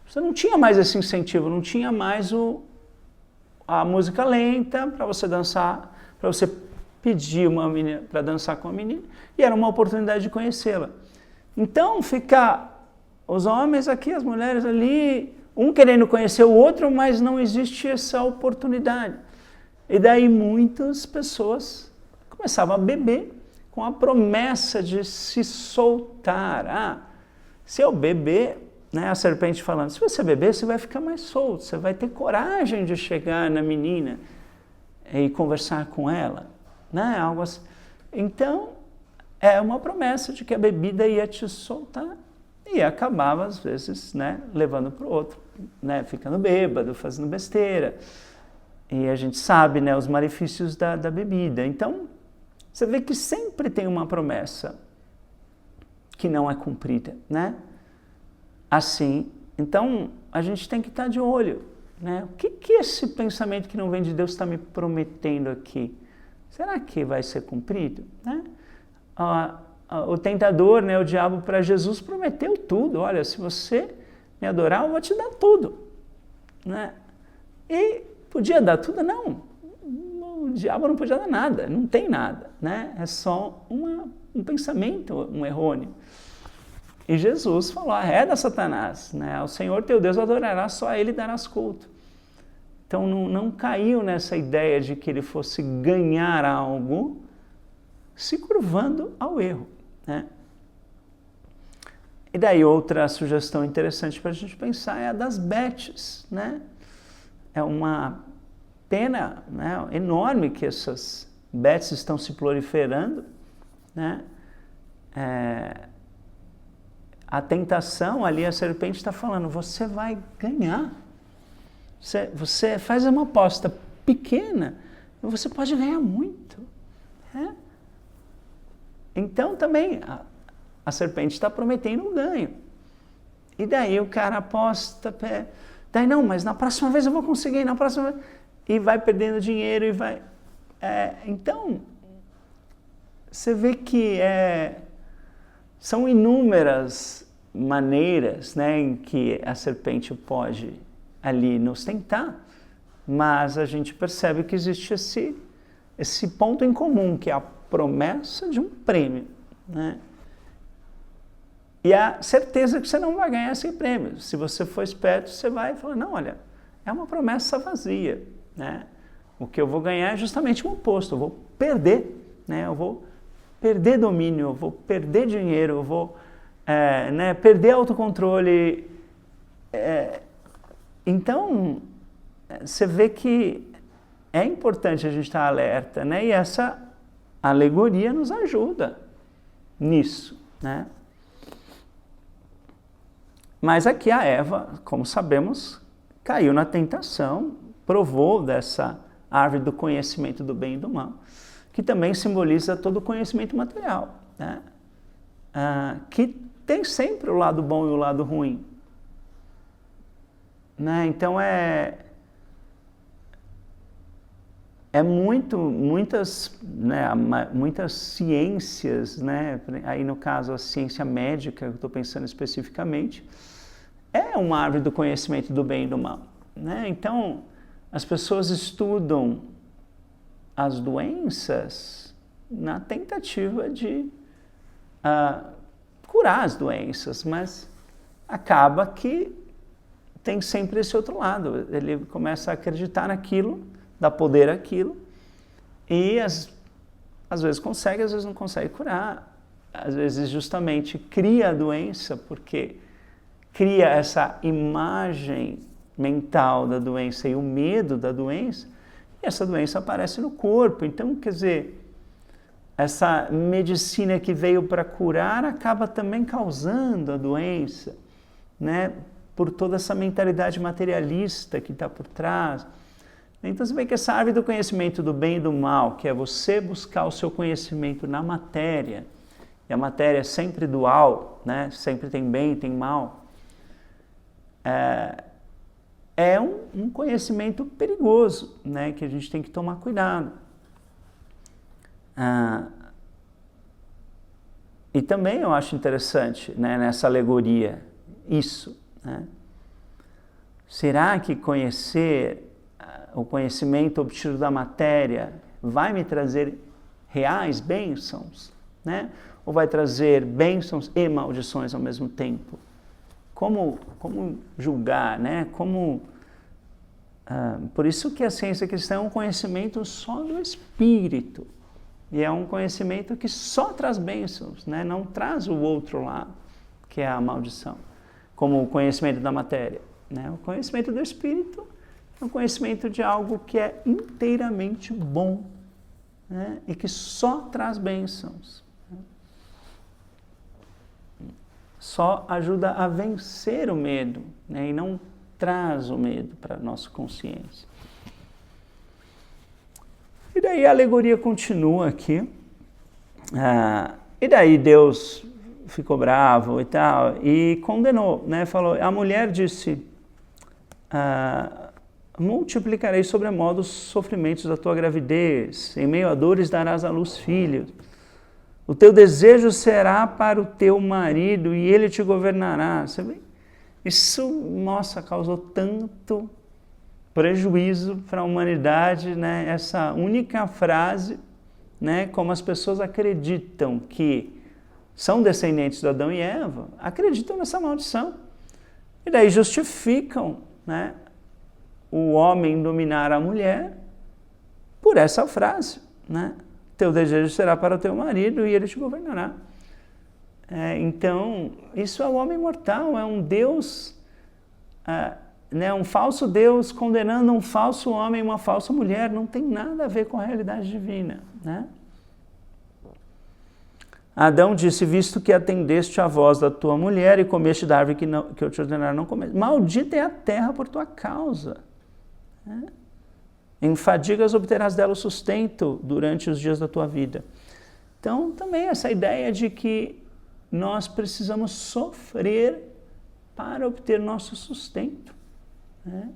você não tinha mais esse incentivo, não tinha mais a música lenta para você dançar, para você pedir uma menina para dançar com a menina, e era uma oportunidade de conhecê-la. Então, os homens aqui, as mulheres ali, um querendo conhecer o outro, mas não existe essa oportunidade. E daí muitas pessoas começavam a beber com a promessa de se soltar. Se eu beber, né, a serpente falando, se você beber, você vai ficar mais solto, você vai ter coragem de chegar na menina e conversar com ela, né, algo assim. Então, é uma promessa de que a bebida ia te soltar e acabava, às vezes, né, levando para o outro, né, ficando bêbado, fazendo besteira. E a gente sabe, né, os malefícios da bebida. Então, você vê que sempre tem uma promessa que não é cumprida, né? Assim, então, a gente tem que estar de olho, né? O que esse pensamento que não vem de Deus está me prometendo aqui? Será que vai ser cumprido, né? O tentador, né, o diabo, para Jesus prometeu tudo. Olha, se você me adorar, eu vou te dar tudo, né? E podia dar tudo? Não. O diabo não podia dar nada, não tem nada, né? É só um pensamento, um errôneo. E Jesus falou, arreda Satanás, né? Ao Senhor teu Deus adorarás, só a Ele darás culto. Então não caiu nessa ideia de que ele fosse ganhar algo se curvando ao erro, né? E daí outra sugestão interessante para a gente pensar é a das bets, né? É uma pena, né, enorme que essas bets estão se proliferando, né? A tentação ali, a serpente está falando, você vai ganhar. Você faz uma aposta pequena e você pode ganhar muito, né? Então também a serpente está prometendo um ganho. E daí o cara aposta, daí não, mas na próxima vez eu vou conseguir, na próxima vez, e vai perdendo dinheiro e vai... então, você vê que são inúmeras maneiras, né, em que a serpente pode ali nos tentar, mas a gente percebe que existe esse ponto em comum, que é a promessa de um prêmio, né? E a certeza que você não vai ganhar esse prêmio. Se você for esperto, você vai falar, não, olha, é uma promessa vazia, né? O que eu vou ganhar é justamente o oposto, eu vou perder, né? Eu vou perder domínio, eu vou perder dinheiro, eu vou né, perder autocontrole. Então, você vê que é importante a gente estar alerta, né? E essa alegoria nos ajuda nisso, né? Mas aqui a Eva, como sabemos, caiu na tentação, provou dessa árvore do conhecimento do bem e do mal, que também simboliza todo o conhecimento material, né? Que tem sempre o lado bom e o lado ruim, né? Então muitas ciências, né? Aí no caso a ciência médica, eu estou pensando especificamente, é uma árvore do conhecimento do bem e do mal, né? Então as pessoas estudam as doenças na tentativa de curar as doenças, mas acaba que tem sempre esse outro lado. Ele começa a acreditar naquilo, dá poder àquilo, e às vezes consegue, às vezes não consegue curar. às vezes, justamente cria a doença, porque cria essa imagem mental da doença e o medo da doença, e essa doença aparece no corpo. Então, quer dizer, essa medicina que veio para curar acaba também causando a doença, né? Por toda essa mentalidade materialista que está por trás. Então você vê que essa árvore do conhecimento do bem e do mal, que é você buscar o seu conhecimento na matéria, e a matéria é sempre dual, né? Sempre tem bem e tem mal, é um conhecimento perigoso, né? Que a gente tem que tomar cuidado. E também eu acho interessante, né, nessa alegoria isso, né? Será que o conhecimento obtido da matéria vai me trazer reais bênçãos, né? Ou vai trazer bênçãos e maldições ao mesmo tempo? Como julgar, né? Por isso que a ciência cristã é um conhecimento só do espírito. E é um conhecimento que só traz bênçãos, né? Não traz o outro lado, que é a maldição, como o conhecimento da matéria, né? O conhecimento do espírito é um conhecimento de algo que é inteiramente bom, né? E que só traz bênçãos. Só ajuda a vencer o medo, né? E não traz o medo para a nossa consciência. E daí a alegoria continua aqui. E daí Deus ficou bravo e tal, e condenou, né? Falou, a mulher disse, multiplicarei sobremodo os sofrimentos da tua gravidez, em meio a dores darás à luz filhos. O teu desejo será para o teu marido e ele te governará. Você vê? Isso, nossa, causou tanto prejuízo para a humanidade, né? Essa única frase, né? Como as pessoas acreditam que são descendentes de Adão e Eva, acreditam nessa maldição. E daí justificam, né, o homem dominar a mulher por essa frase, né? Teu desejo será para o teu marido e ele te governará. Então, isso é o homem mortal, é um Deus, né, um falso Deus condenando um falso homem e uma falsa mulher, não tem nada a ver com a realidade divina, né? Adão disse, visto que atendeste à voz da tua mulher e comeste da árvore que eu te ordenar não comer, maldita é a terra por tua causa, né? Em fadigas obterás dela o sustento durante os dias da tua vida. Então, também essa ideia de que nós precisamos sofrer para obter nosso sustento, né?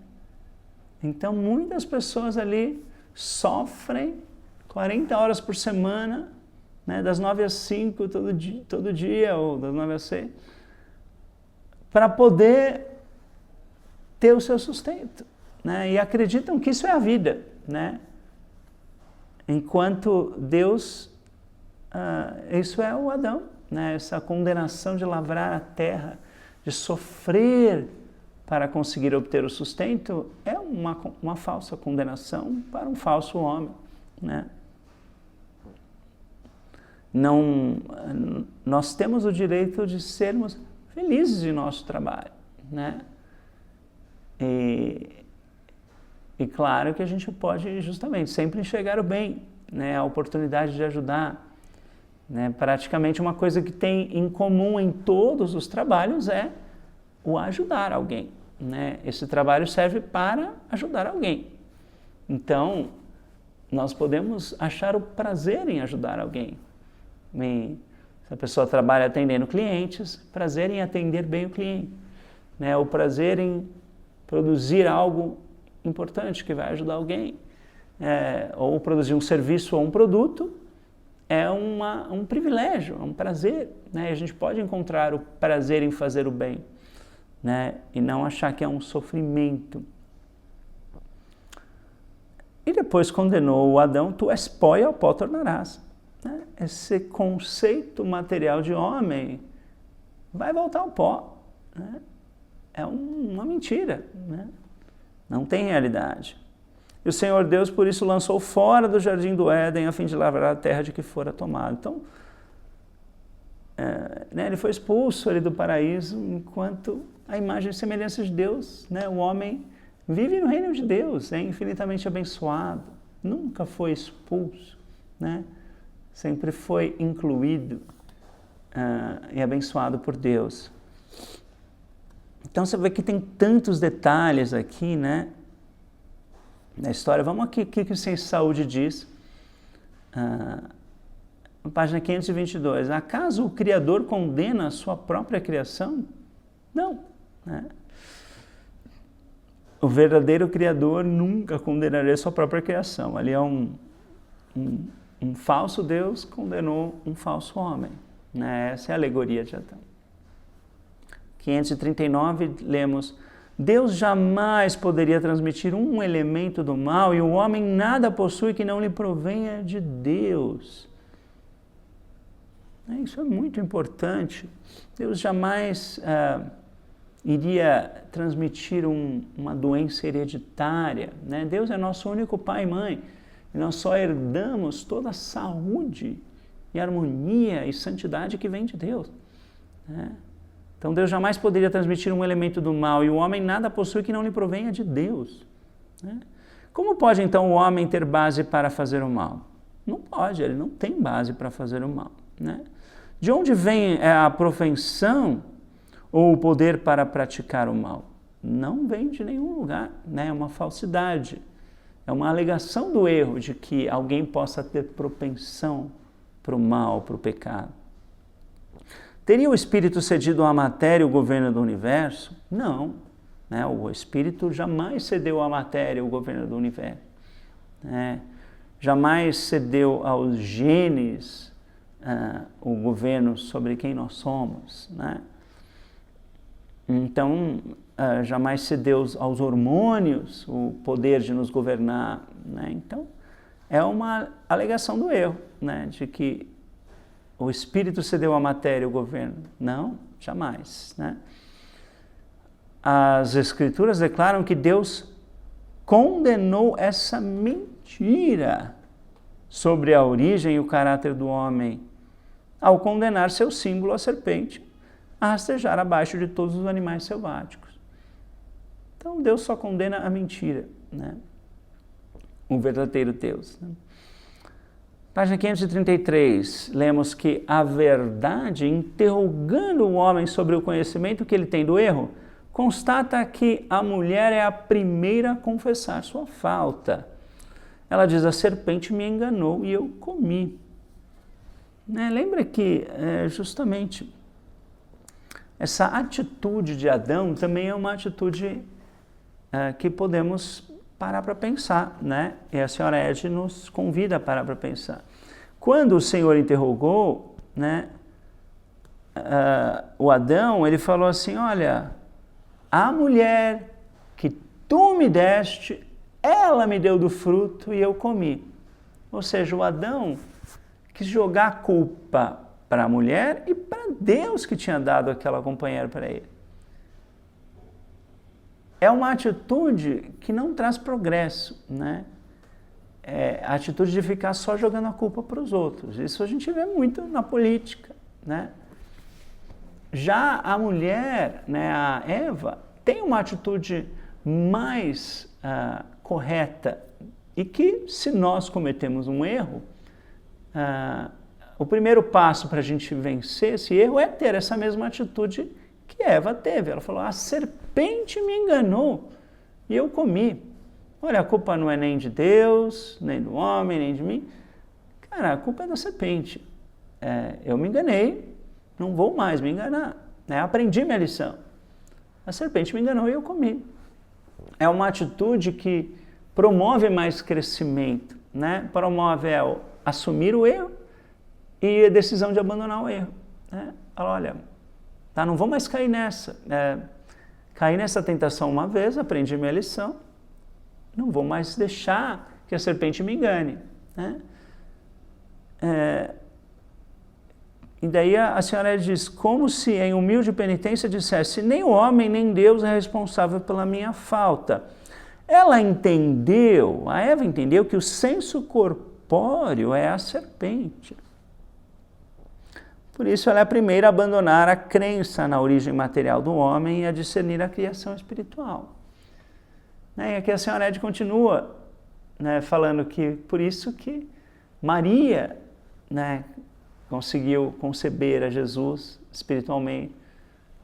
Então, muitas pessoas ali sofrem 40 horas por semana, né, das 9 às 5 todo dia, ou das 9 às 6, para poder ter o seu sustento, né? E acreditam que isso é a vida, né? Enquanto Deus, isso é o Adão, né? Essa condenação de lavrar a terra, de sofrer para conseguir obter o sustento, é uma falsa condenação para um falso homem, né? Nós temos o direito de sermos felizes em nosso trabalho, né? E claro que a gente pode justamente sempre enxergar o bem, né? A oportunidade de ajudar, né? Praticamente uma coisa que tem em comum em todos os trabalhos é o ajudar alguém, né? Esse trabalho serve para ajudar alguém. Então, nós podemos achar o prazer em ajudar alguém. Se a pessoa trabalha atendendo clientes, prazer em atender bem o cliente, né? O prazer em produzir algo importante que vai ajudar alguém, ou produzir um serviço ou um produto, é um privilégio, é um prazer, né? A gente pode encontrar o prazer em fazer o bem, né? E não achar que é um sofrimento. E depois condenou o Adão, tu és pó e ao pó tornarás. Né? Esse conceito material de homem vai voltar ao pó, né? É uma mentira, né? Não tem realidade. E o Senhor Deus, por isso, lançou fora do jardim do Éden, a fim de lavrar a terra de que fora tomado. Então, né, ele foi expulso ali do paraíso, enquanto a imagem e semelhança de Deus, né, o homem vive no reino de Deus, é infinitamente abençoado, nunca foi expulso, né, sempre foi incluído e abençoado por Deus. Então você vê que tem tantos detalhes aqui, né, na história. Vamos aqui, o que o Ciência e Saúde diz, na página 522. Acaso o Criador condena a sua própria criação? Não, né? O verdadeiro Criador nunca condenaria a sua própria criação. Ali é um falso Deus condenou um falso homem, né? Essa é a alegoria de Adão. 539, lemos: Deus jamais poderia transmitir um elemento do mal e o homem nada possui que não lhe provenha de Deus. Isso é muito importante. Deus jamais iria transmitir uma doença hereditária, né? Deus é nosso único pai e mãe e nós só herdamos toda a saúde e harmonia e santidade que vem de Deus, né? Então Deus jamais poderia transmitir um elemento do mal e o homem nada possui que não lhe provenha de Deus, né? Como pode então o homem ter base para fazer o mal? Não pode, ele não tem base para fazer o mal, né? De onde vem a propensão ou o poder para praticar o mal? Não vem de nenhum lugar, né? É uma falsidade, é uma alegação do erro de que alguém possa ter propensão para o mal, para o pecado. Teria o Espírito cedido à matéria o governo do universo? Não, né? O Espírito jamais cedeu à matéria o governo do universo, né? Jamais cedeu aos genes o governo sobre quem nós somos, né? Então, jamais cedeu aos hormônios o poder de nos governar, né? Então, é uma alegação do erro, né? De que o Espírito cedeu à matéria o governo. Não, jamais, né? As Escrituras declaram que Deus condenou essa mentira sobre a origem e o caráter do homem, ao condenar seu símbolo, a serpente, a rastejar abaixo de todos os animais selváticos. Então Deus só condena a mentira, né? O verdadeiro Deus, né? Página 533, lemos que a verdade, interrogando o homem sobre o conhecimento que ele tem do erro, constata que a mulher é a primeira a confessar sua falta. Ela diz: a serpente me enganou e eu comi. Né? Lembra que justamente essa atitude de Adão também é uma atitude que podemos parar para pensar, né? E a senhora Ed nos convida a parar para pensar. Quando o Senhor interrogou, né, o Adão, ele falou assim: olha, a mulher que tu me deste, ela me deu do fruto e eu comi. Ou seja, o Adão quis jogar a culpa para a mulher e para Deus que tinha dado aquela companheira para ele. É uma atitude que não traz progresso, né? É a atitude de ficar só jogando a culpa para os outros. Isso a gente vê muito na política, né? Já a mulher, né, a Eva, tem uma atitude mais correta e que, se nós cometemos um erro, o primeiro passo para a gente vencer esse erro é ter essa mesma atitude que Eva teve. Ela falou: a serpente me enganou e eu comi. Olha, a culpa não é nem de Deus, nem do homem, nem de mim. Cara, a culpa é da serpente. Eu me enganei, não vou mais me enganar, né? Aprendi minha lição. A serpente me enganou e eu comi. É uma atitude que promove mais crescimento, né? Promove assumir o erro e a decisão de abandonar o erro, né? Olha, tá, não vou mais cair nessa. Caí nessa tentação uma vez, aprendi minha lição, não vou mais deixar que a serpente me engane, né? E daí a senhora diz: como se em humilde penitência dissesse: nem o homem nem Deus é responsável pela minha falta. Ela entendeu, a Eva entendeu que o senso corpóreo é a serpente. Por isso ela é a primeira a abandonar a crença na origem material do homem e a discernir a criação espiritual. E aqui a senhora Ed continua, né, falando que por isso que Maria, né, conseguiu conceber a Jesus espiritualmente.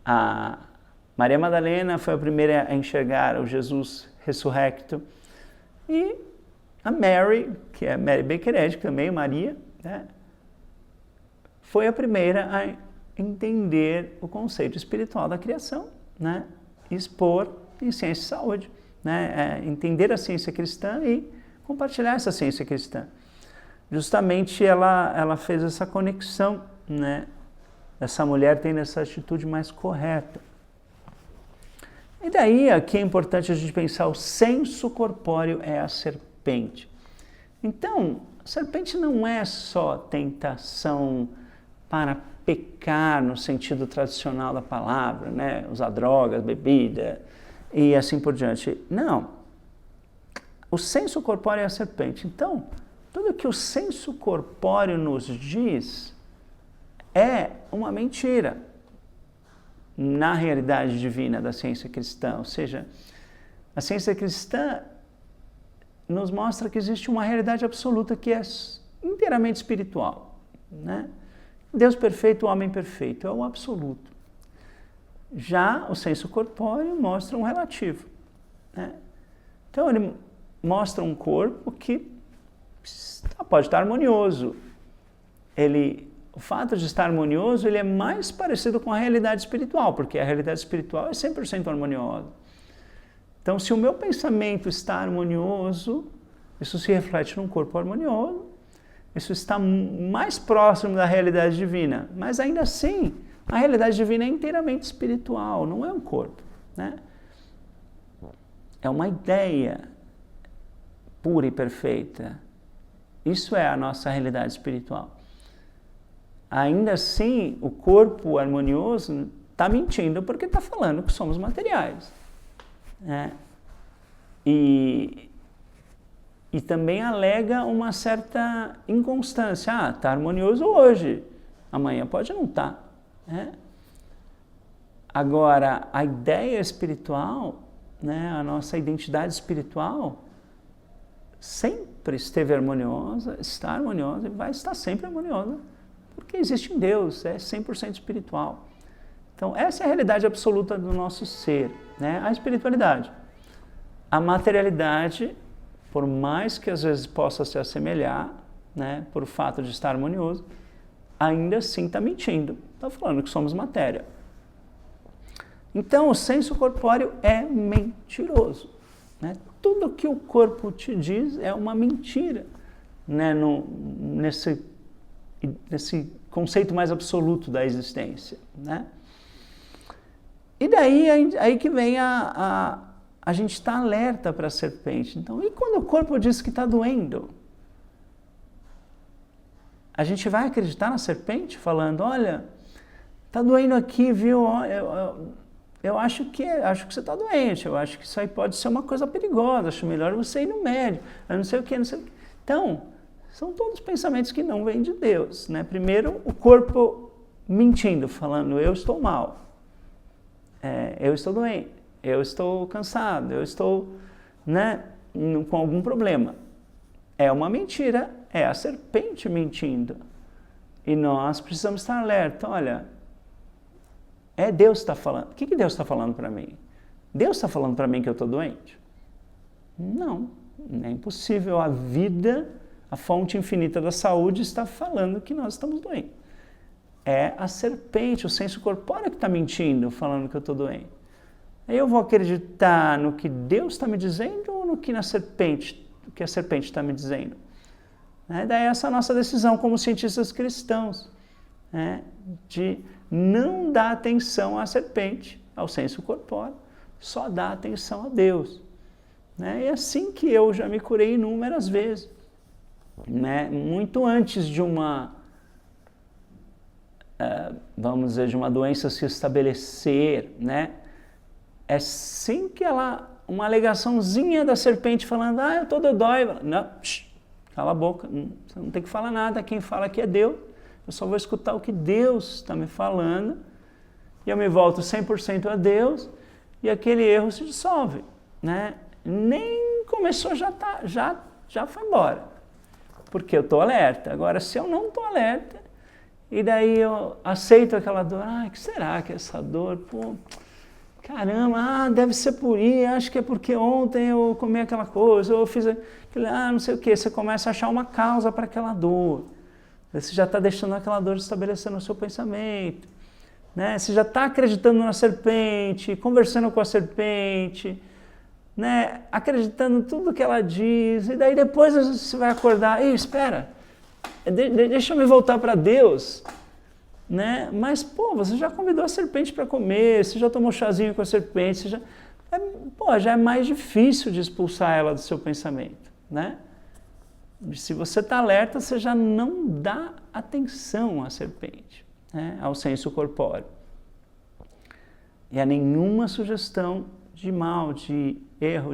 A Maria Madalena foi a primeira a enxergar o Jesus ressurrecto. E a Mary, que é Mary Baker Eddy, também Maria, né, foi a primeira a entender o conceito espiritual da criação, né, e expor em ciência e saúde, né, entender a ciência cristã e compartilhar essa ciência cristã. Justamente ela fez essa conexão, né, essa mulher tendo essa atitude mais correta. E daí aqui é importante a gente pensar, o senso corpóreo é a serpente. Então, a serpente não é só tentação para pecar no sentido tradicional da palavra, né? Usar drogas, bebida e assim por diante. Não. O senso corpóreo é a serpente. Então, tudo que o senso corpóreo nos diz é uma mentira na realidade divina da ciência cristã. Ou seja, a ciência cristã nos mostra que existe uma realidade absoluta que é inteiramente espiritual, né? Deus perfeito, o homem perfeito, é o absoluto. Já o senso corpóreo mostra um relativo, né? Então ele mostra um corpo que pode estar harmonioso. O fato de estar harmonioso, ele é mais parecido com a realidade espiritual, porque a realidade espiritual é 100% harmoniosa. Então, se o meu pensamento está harmonioso, isso se reflete num corpo harmonioso, isso está mais próximo da realidade divina. Mas ainda assim, a realidade divina é inteiramente espiritual, não é um corpo, né? É uma ideia pura e perfeita. Isso é a nossa realidade espiritual. Ainda assim, o corpo harmonioso está mentindo porque está falando que somos materiais, né? E também alega uma certa inconstância. Ah, está harmonioso hoje, amanhã pode não estar, né? Agora, a ideia espiritual, né, a nossa identidade espiritual, sempre esteve harmoniosa, está harmoniosa e vai estar sempre harmoniosa, porque existe em Deus, é 100% espiritual. Então, essa é a realidade absoluta do nosso ser, né? A espiritualidade. A materialidade, por mais que às vezes possa se assemelhar, né, por fato de estar harmonioso, ainda assim está mentindo, está falando que somos matéria. Então, o senso corpóreo é mentiroso, né? Tudo que o corpo te diz é uma mentira, né, nesse conceito mais absoluto da existência, né? E daí aí que vem a gente está alerta para a serpente. Então, e quando o corpo diz que está doendo? A gente vai acreditar na serpente falando, olha, está doendo aqui, viu? Eu acho que você está doente, eu acho que isso aí pode ser uma coisa perigosa, acho melhor você ir no médico, eu não sei o que, não sei o que. Então, são todos pensamentos que não vêm de Deus, né? Primeiro, o corpo mentindo, falando, eu estou mal, eu estou doente, eu estou cansado, eu estou, né, com algum problema. É uma mentira, é a serpente mentindo. E nós precisamos estar alerta, olha, é Deus que está falando. O que Deus está falando para mim? Deus está falando para mim que eu estou doente? Não, é impossível. A vida, a fonte infinita da saúde está falando que nós estamos doentes. É a serpente, o senso corpóreo que está mentindo, falando que eu estou doente. Aí eu vou acreditar no que Deus está me dizendo ou no que a serpente está me dizendo? Daí essa é a nossa decisão como cientistas cristãos, né, de não dar atenção à serpente, ao senso corpóreo, só dar atenção a Deus. É assim que eu já me curei inúmeras vezes, né, muito antes de vamos dizer, de uma doença se estabelecer, né, é assim que uma alegaçãozinha da serpente falando, eu estou dodói, não, cala a boca, você não tem que falar nada, quem fala aqui é Deus, Eu só vou escutar o que Deus está me falando e eu me volto 100% a Deus e aquele erro se dissolve, né? Nem começou, já foi embora, porque eu estou alerta. Agora, se eu não estou alerta, e daí eu aceito aquela dor, o que será que é essa dor? Pô, caramba, deve ser por isso, acho que é porque ontem eu comi aquela coisa, ou eu fiz aquilo, não sei o que, você começa a achar uma causa para aquela dor. Você já está deixando aquela dor estabelecer no seu pensamento, né? Você já está acreditando na serpente, conversando com a serpente, né? Acreditando em tudo que ela diz, e daí depois você vai acordar, espera, deixa eu me voltar para Deus, né? Mas, você já convidou a serpente para comer, você já tomou chazinho com a serpente, já é mais difícil de expulsar ela do seu pensamento, né? Se você está alerta, você já não dá atenção à serpente, né? Ao senso corpóreo. E a nenhuma sugestão de mal, de erro,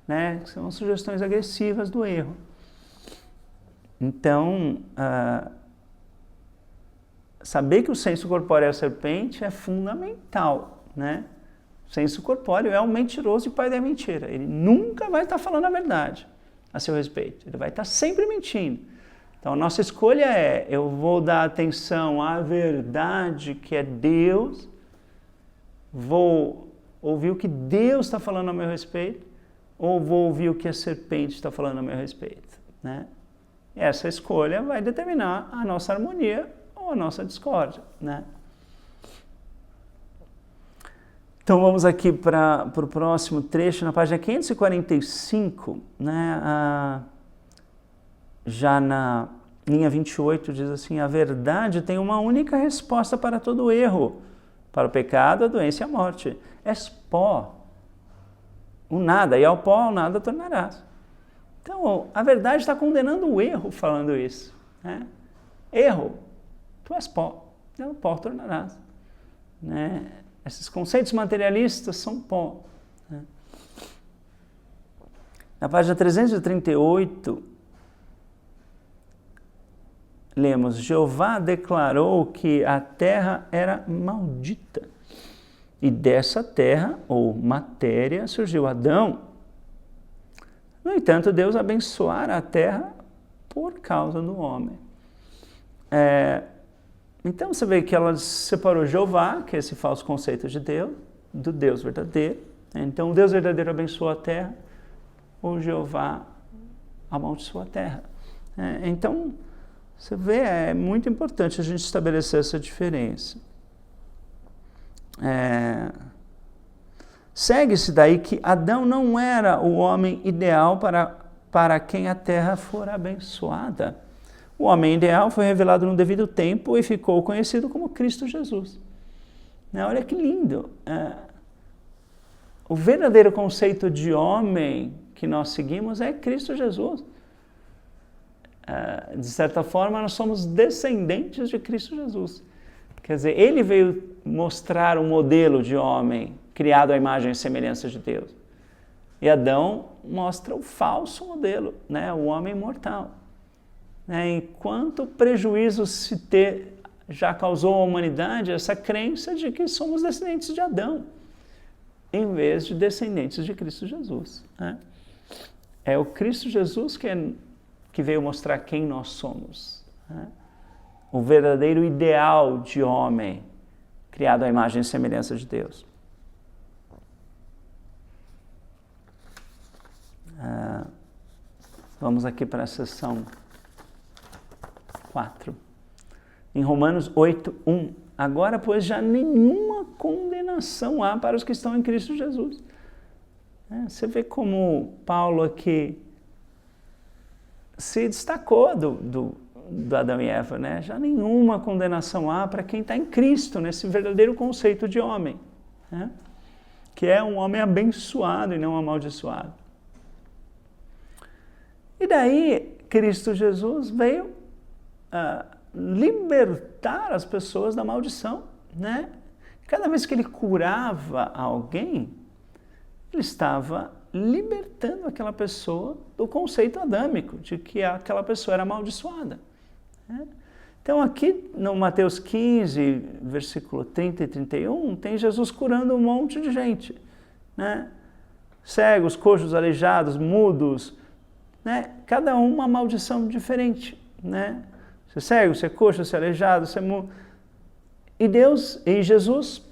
né? São sugestões agressivas do erro. Então, saber que o senso corpóreo é a serpente é fundamental, né? O senso corpóreo é o mentiroso e pai da mentira. Ele nunca vai estar falando a verdade a seu respeito. Ele vai estar sempre mentindo. Então, a nossa escolha é, eu vou dar atenção à verdade que é Deus, vou ouvir o que Deus está falando a meu respeito, ou vou ouvir o que a serpente está falando a meu respeito, né? Essa escolha vai determinar a nossa harmonia ou a nossa discórdia, né? Então vamos aqui para o próximo trecho, na página 545, né? Já na linha 28 diz assim, a verdade tem uma única resposta para todo erro, para o pecado, a doença e a morte. És pó, o nada, e ao pó, ao nada tornarás. Então, a verdade está condenando o erro falando isso, né? Erro, tu és pó, e ao pó tornarás, né? Esses conceitos materialistas são pó, né? Na página 338, lemos, Jeová declarou que a terra era maldita, e dessa terra, ou matéria, surgiu Adão. No entanto, Deus abençoara a terra por causa do homem. Então você vê que ela separou Jeová, que é esse falso conceito de Deus, do Deus verdadeiro. Então o Deus verdadeiro abençoou a terra, o Jeová amaldiçoou a terra. Então você vê, é muito importante a gente estabelecer essa diferença. Segue-se daí que Adão não era o homem ideal para quem a terra for abençoada. O homem ideal foi revelado no devido tempo e ficou conhecido como Cristo Jesus. Olha que lindo! O verdadeiro conceito de homem que nós seguimos é Cristo Jesus. De certa forma, nós somos descendentes de Cristo Jesus. Quer dizer, ele veio mostrar um modelo de homem criado à imagem e semelhança de Deus. E Adão mostra o falso modelo, né? O homem mortal. Enquanto prejuízo já causou à humanidade essa crença de que somos descendentes de Adão, em vez de descendentes de Cristo Jesus, né? É o Cristo Jesus que veio mostrar quem nós somos, né? O verdadeiro ideal de homem, criado à imagem e semelhança de Deus. Vamos aqui para a seção 4. Em Romanos 8, 1. Agora, pois, já nenhuma condenação há para os que estão em Cristo Jesus. Você vê como Paulo aqui se destacou do Adão e Eva, né? Já nenhuma condenação há para quem está em Cristo, nesse verdadeiro conceito de homem, né? Que é um homem abençoado e não amaldiçoado. E daí, Cristo Jesus veio libertar as pessoas da maldição, né? Cada vez que ele curava alguém, ele estava libertando aquela pessoa do conceito adâmico, de que aquela pessoa era amaldiçoada, né? Então aqui no Mateus 15, versículo 30 e 31, tem Jesus curando um monte de gente, né? Cegos, coxos, aleijados, mudos, né? Cada um uma maldição diferente, né? Você é cego, você é coxo, você é aleijado, você é mudo. E Jesus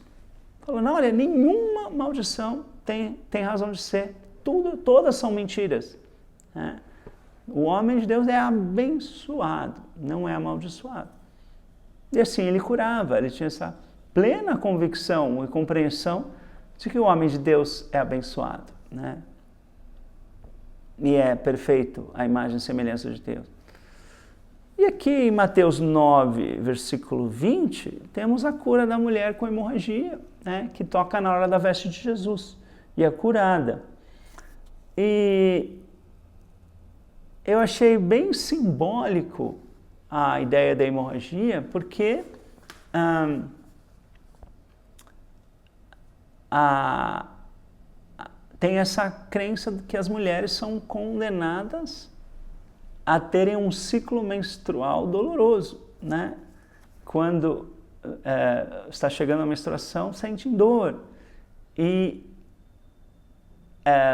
falou, não, olha, nenhuma maldição tem razão de ser, todas são mentiras, né? O homem de Deus é abençoado, não é amaldiçoado. E assim ele curava, ele tinha essa plena convicção e compreensão de que o homem de Deus é abençoado, né? E é perfeito à imagem e semelhança de Deus. E aqui em Mateus 9, versículo 20, temos a cura da mulher com hemorragia, né? Que toca na hora da veste de Jesus e é curada. E eu achei bem simbólico a ideia da hemorragia, porque tem essa crença de que as mulheres são condenadas a terem um ciclo menstrual doloroso, né? Quando está chegando a menstruação, sentem dor. E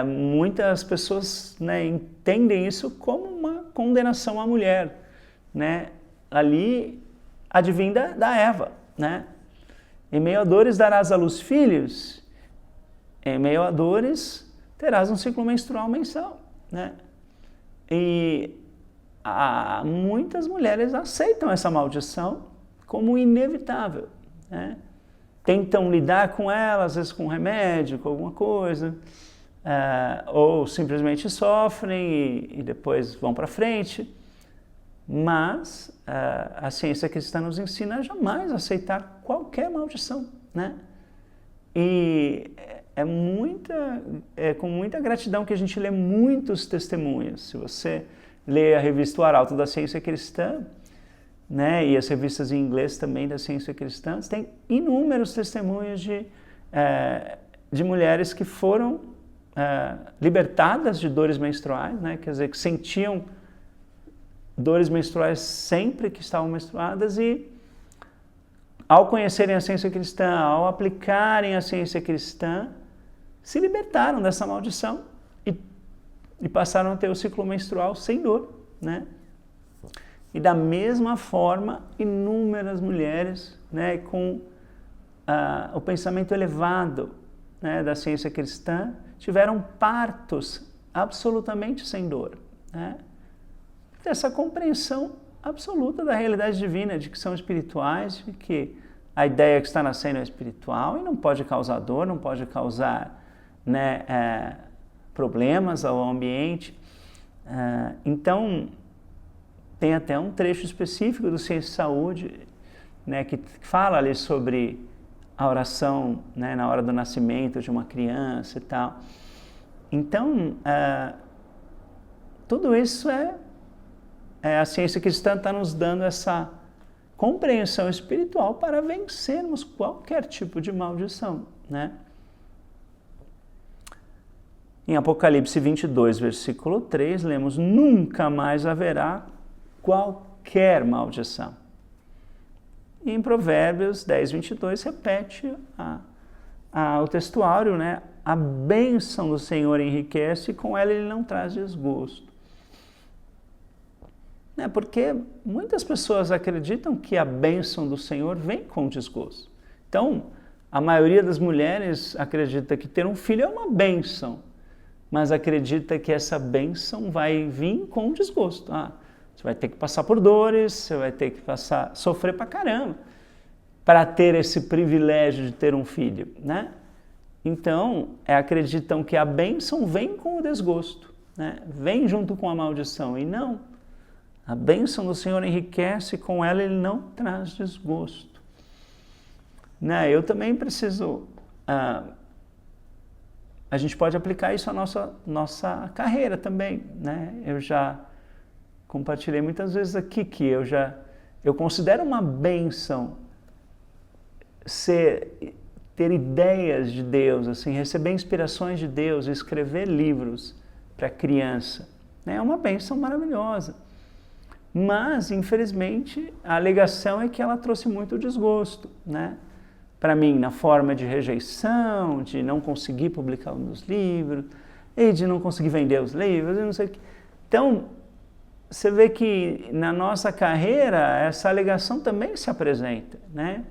muitas pessoas, né, entendem isso como uma condenação à mulher, né? Ali advinda da Eva, né? Em meio a dores darás à luz filhos, em meio a dores terás um ciclo menstrual mensal, né? E muitas mulheres aceitam essa maldição como inevitável, né? Tentam lidar com ela, às vezes com remédio, com alguma coisa, ou simplesmente sofrem e depois vão para frente. Mas a ciência cristã nos ensina a jamais aceitar qualquer maldição, né? E é com muita gratidão que a gente lê muitos testemunhos. Se você lê a revista O Arauto da Ciência Cristã, né, e as revistas em inglês também da Ciência Cristã, tem inúmeros testemunhos de mulheres que foram libertadas de dores menstruais, né, quer dizer, que sentiam dores menstruais sempre que estavam menstruadas e, ao conhecerem a ciência cristã, ao aplicarem a ciência cristã, se libertaram dessa maldição e passaram a ter o ciclo menstrual sem dor, né? E da mesma forma, inúmeras mulheres, né, com o pensamento elevado, né, da ciência cristã, tiveram partos absolutamente sem dor, né? Essa compreensão absoluta da realidade divina, de que são espirituais, de que a ideia que está nascendo é espiritual e não pode causar dor, não pode causar, né, problemas ao ambiente. Então, tem até um trecho específico do Ciência e Saúde, né, que fala ali sobre a oração, né, na hora do nascimento de uma criança e tal. Então, tudo isso a ciência cristã está nos dando essa compreensão espiritual para vencermos qualquer tipo de maldição, né? Em Apocalipse 22, versículo 3, lemos: nunca mais haverá qualquer maldição. E em Provérbios 10, 22, repete o textuário, né? A bênção do Senhor enriquece e com ela ele não traz desgosto. Porque muitas pessoas acreditam que a bênção do Senhor vem com desgosto. Então, a maioria das mulheres acredita que ter um filho é uma bênção, mas acredita que essa bênção vai vir com desgosto. Você vai ter que passar por dores, você vai ter que sofrer pra caramba para ter esse privilégio de ter um filho, né? Então, acreditam que a bênção vem com o desgosto, né? Vem junto com a maldição, e não. A bênção do Senhor enriquece, com ela ele não traz desgosto. Né? Eu também preciso... a gente pode aplicar isso à nossa carreira também, né? Eu já compartilhei muitas vezes aqui que eu considero uma bênção ter ideias de Deus, assim, receber inspirações de Deus, escrever livros para criança. É uma bênção maravilhosa. Mas, infelizmente, a alegação é que ela trouxe muito desgosto, né? Para mim, na forma de rejeição, de não conseguir publicar um dos livros, e de não conseguir vender os livros, e não sei o que. Então, você vê que na nossa carreira, essa alegação também se apresenta, né?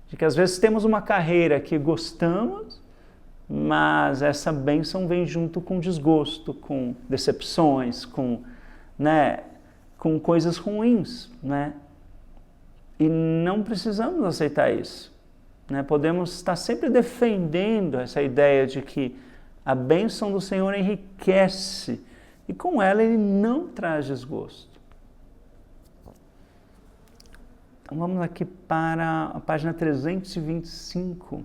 De que às vezes temos uma carreira que gostamos, mas essa bênção vem junto com desgosto, com decepções, com, né, com coisas ruins, né? E não precisamos aceitar isso, né? Podemos estar sempre defendendo essa ideia de que a bênção do Senhor enriquece e com ela Ele não traz desgosto. Então vamos aqui para a página 325.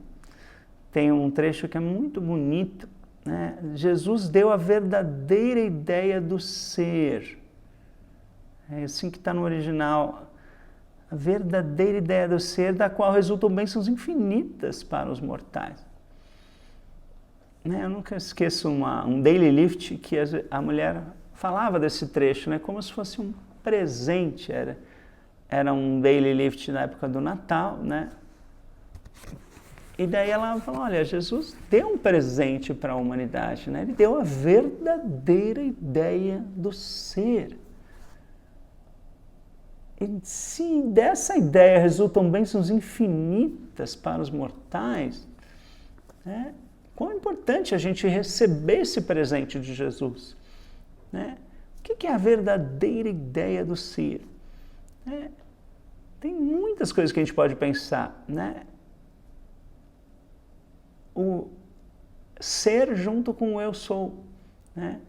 Tem um trecho que é muito bonito, né? Jesus deu a verdadeira ideia do ser. É assim que está no original. A verdadeira ideia do ser, da qual resultam bênçãos infinitas para os mortais. Eu nunca esqueço um daily lift que a mulher falava desse trecho, né? Como se fosse um presente. Era um daily lift na época do Natal, né? E daí ela falou, olha, Jesus deu um presente para a humanidade, né? Ele deu a verdadeira ideia do ser. E se dessa ideia resultam bênçãos infinitas para os mortais, né? Quão importante a gente receber esse presente de Jesus, né? O que é a verdadeira ideia do ser? Tem muitas coisas que a gente pode pensar, né? O ser junto com o eu sou, né?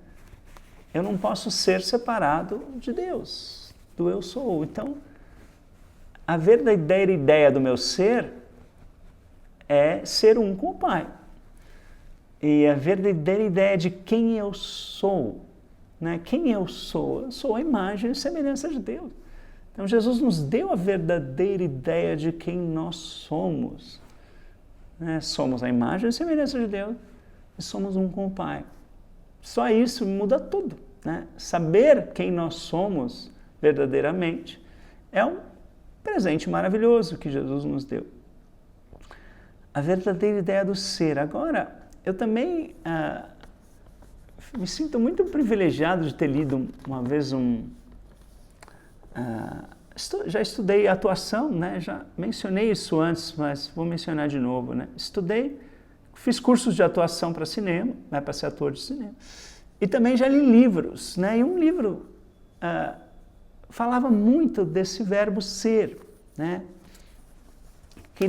Eu não posso ser separado de Deus, do eu sou. Então, a verdadeira ideia do meu ser é ser um com o Pai. E a verdadeira ideia de quem eu sou, né? Quem eu sou? Eu sou a imagem e semelhança de Deus. Então, Jesus nos deu a verdadeira ideia de quem nós somos. Né? Somos a imagem e semelhança de Deus e somos um com o Pai. Só isso muda tudo, né? Saber quem nós somos verdadeiramente é um presente maravilhoso que Jesus nos deu. A verdadeira ideia do ser. Agora, eu também me sinto muito privilegiado de ter lido uma vez já estudei atuação, né? Já mencionei isso antes, mas vou mencionar de novo, né? Fiz cursos de atuação para cinema, né? Para ser ator de cinema. E também já li livros, né? E um livro falava muito desse verbo ser, né? Que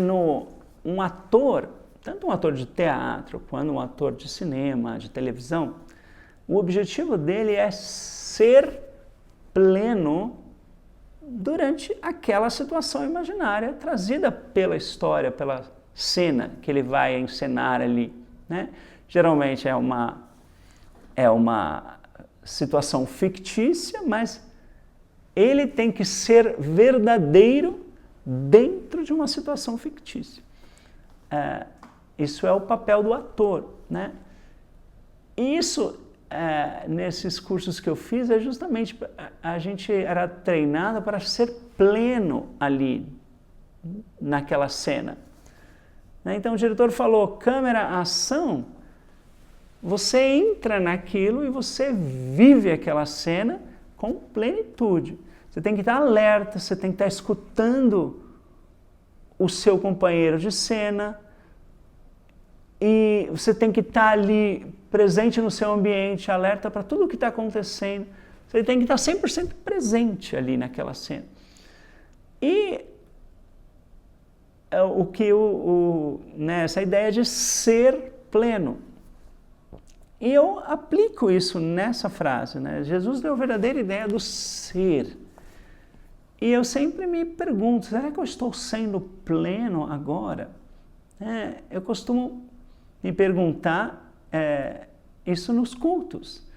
um ator, tanto um ator de teatro quanto um ator de cinema, de televisão, o objetivo dele é ser pleno durante aquela situação imaginária trazida pela história, pela cena que ele vai encenar ali, né? Geralmente é uma situação fictícia, mas ele tem que ser verdadeiro dentro de uma situação fictícia. Isso é o papel do ator, né? E isso, nesses cursos que eu fiz, é justamente a gente era treinado para ser pleno ali, naquela cena. Então o diretor falou, câmera, ação, você entra naquilo e você vive aquela cena com plenitude. Você tem que estar alerta, você tem que estar escutando o seu companheiro de cena e você tem que estar ali presente no seu ambiente, alerta para tudo o que está acontecendo. Você tem que estar 100% presente ali naquela cena. E essa ideia de ser pleno. E eu aplico isso nessa frase, né? Jesus deu a verdadeira ideia do ser. E eu sempre me pergunto, será que eu estou sendo pleno agora? Eu costumo me perguntar isso nos cultos.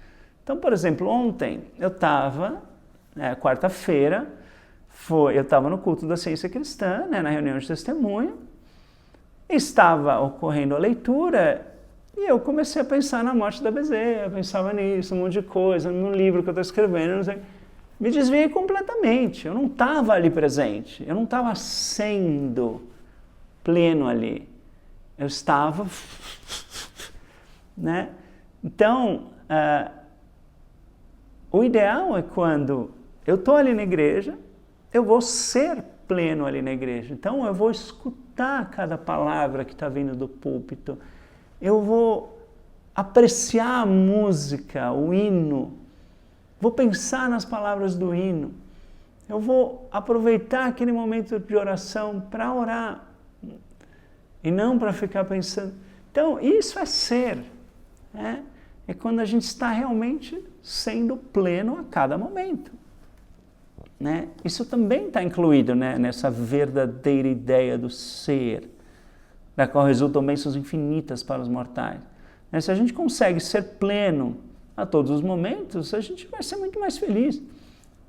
Então, por exemplo, ontem eu estava, quarta-feira, eu estava no culto da ciência cristã, né, na reunião de testemunho, estava ocorrendo a leitura e eu comecei a pensar na morte da Bezerra, eu pensava nisso, um monte de coisa, no livro que eu estou escrevendo, não sei. me desviei completamente. Eu não estava ali presente, eu não estava sendo pleno ali. Eu estava, né? Então, o ideal é quando eu estou ali na igreja, eu vou ser pleno ali na igreja. Então, eu vou escutar cada palavra que está vindo do púlpito. Eu vou apreciar a música, o hino. Vou pensar nas palavras do hino. Eu vou aproveitar aquele momento de oração para orar. E não para ficar pensando. Então, isso é ser. Né? É quando a gente está realmente sendo pleno a cada momento. Né? Isso também está incluído, né, nessa verdadeira ideia do ser, da qual resultam bênçãos infinitas para os mortais. Né? Se a gente consegue ser pleno a todos os momentos, a gente vai ser muito mais feliz.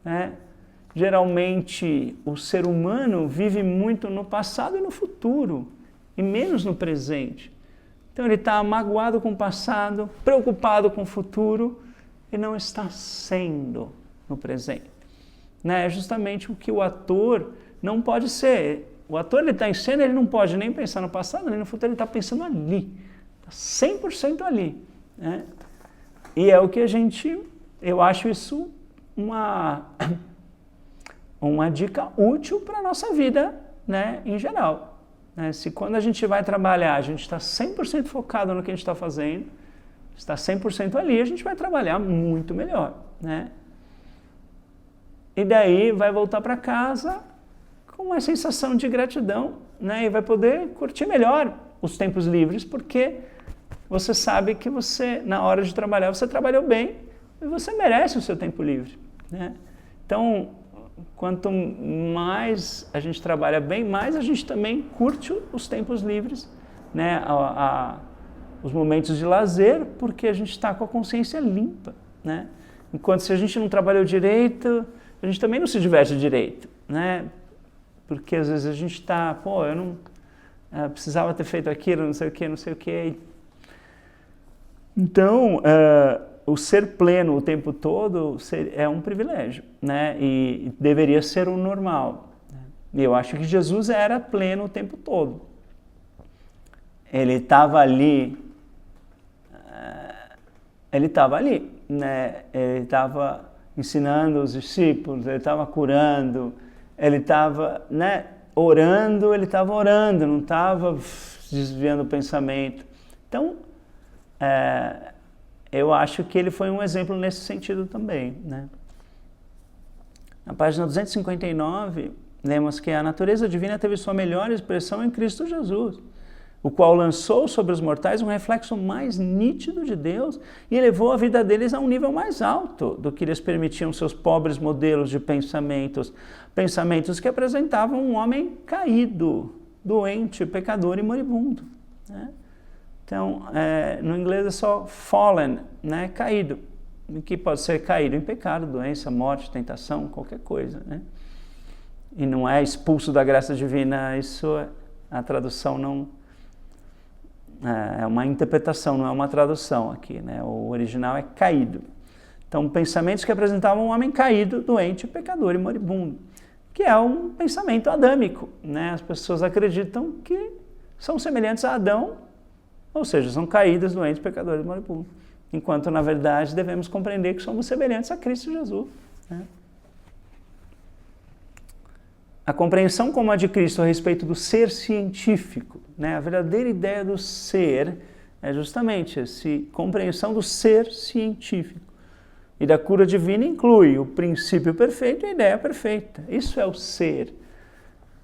Né? Geralmente, o ser humano vive muito no passado e no futuro, e menos no presente. Então ele está magoado com o passado, preocupado com o futuro, e não está sendo no presente. Né? É justamente o que o ator não pode ser. O ator está em cena, ele não pode nem pensar no passado, nem no futuro, ele está pensando ali. Está 100% ali. Né? E é o que eu acho isso uma dica útil para a nossa vida, né, em geral. Né? Se quando a gente vai trabalhar, a gente está 100% focado no que a gente está fazendo, está 100% ali, a gente vai trabalhar muito melhor. Né? E daí vai voltar para casa com uma sensação de gratidão, né? E vai poder curtir melhor os tempos livres, porque você sabe que você, na hora de trabalhar, você trabalhou bem e você merece o seu tempo livre. Né? Então, quanto mais a gente trabalha bem, mais a gente também curte os tempos livres, né? Os momentos de lazer, porque a gente está com a consciência limpa. Né? Enquanto se a gente não trabalhou direito, a gente também não se diverte direito. Né? Porque às vezes a gente está, eu não precisava ter feito aquilo, não sei o que. Então, o ser pleno o tempo todo é um privilégio, né? E deveria ser o normal. E eu acho que Jesus era pleno o tempo todo. Ele estava ali, né? Ele estava ensinando os discípulos, ele estava curando, ele estava, né, orando, não estava desviando o pensamento. Então, eu acho que ele foi um exemplo nesse sentido também. Né? Na página 259, lemos que a natureza divina teve sua melhor expressão em Cristo Jesus, o qual lançou sobre os mortais um reflexo mais nítido de Deus e elevou a vida deles a um nível mais alto do que lhes permitiam seus pobres modelos de pensamentos que apresentavam um homem caído, doente, pecador e moribundo. Né? Então, no inglês é só fallen, né? Caído, que pode ser caído em pecado, doença, morte, tentação, qualquer coisa. Né? E não é expulso da graça divina, a tradução não... É uma interpretação, não é uma tradução aqui, né? O original é caído. Então, pensamentos que apresentavam um homem caído, doente, pecador e moribundo, que é um pensamento adâmico, né? As pessoas acreditam que são semelhantes a Adão, ou seja, são caídos, doentes, pecadores e moribundos, enquanto, na verdade, devemos compreender que somos semelhantes a Cristo Jesus. Né? A compreensão como a de Cristo a respeito do ser científico, né? A verdadeira ideia do ser é justamente essa compreensão do ser científico. E da cura divina inclui o princípio perfeito e a ideia perfeita. Isso é o ser.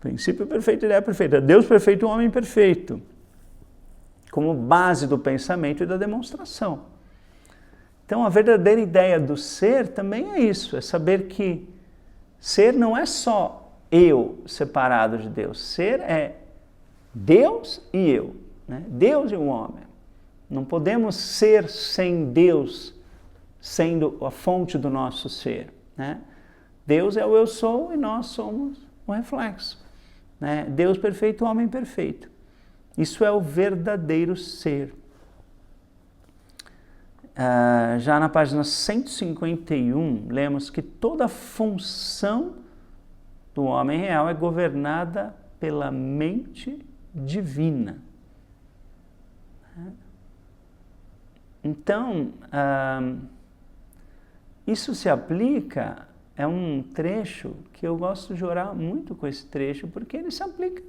Princípio perfeito e ideia perfeita. Deus perfeito e o homem perfeito. Como base do pensamento e da demonstração. Então, a verdadeira ideia do ser também é isso. É saber que ser não é só eu separado de Deus. Ser é Deus e eu. Né? Deus e o homem. Não podemos ser sem Deus sendo a fonte do nosso ser. Né? Deus é o eu sou e nós somos o reflexo. Né? Deus perfeito, homem perfeito. Isso é o verdadeiro ser. Já na página 151, lemos que toda função do homem real é governada pela mente divina. Então, isso se aplica, é um trecho que eu gosto de orar muito com esse trecho, porque ele se aplica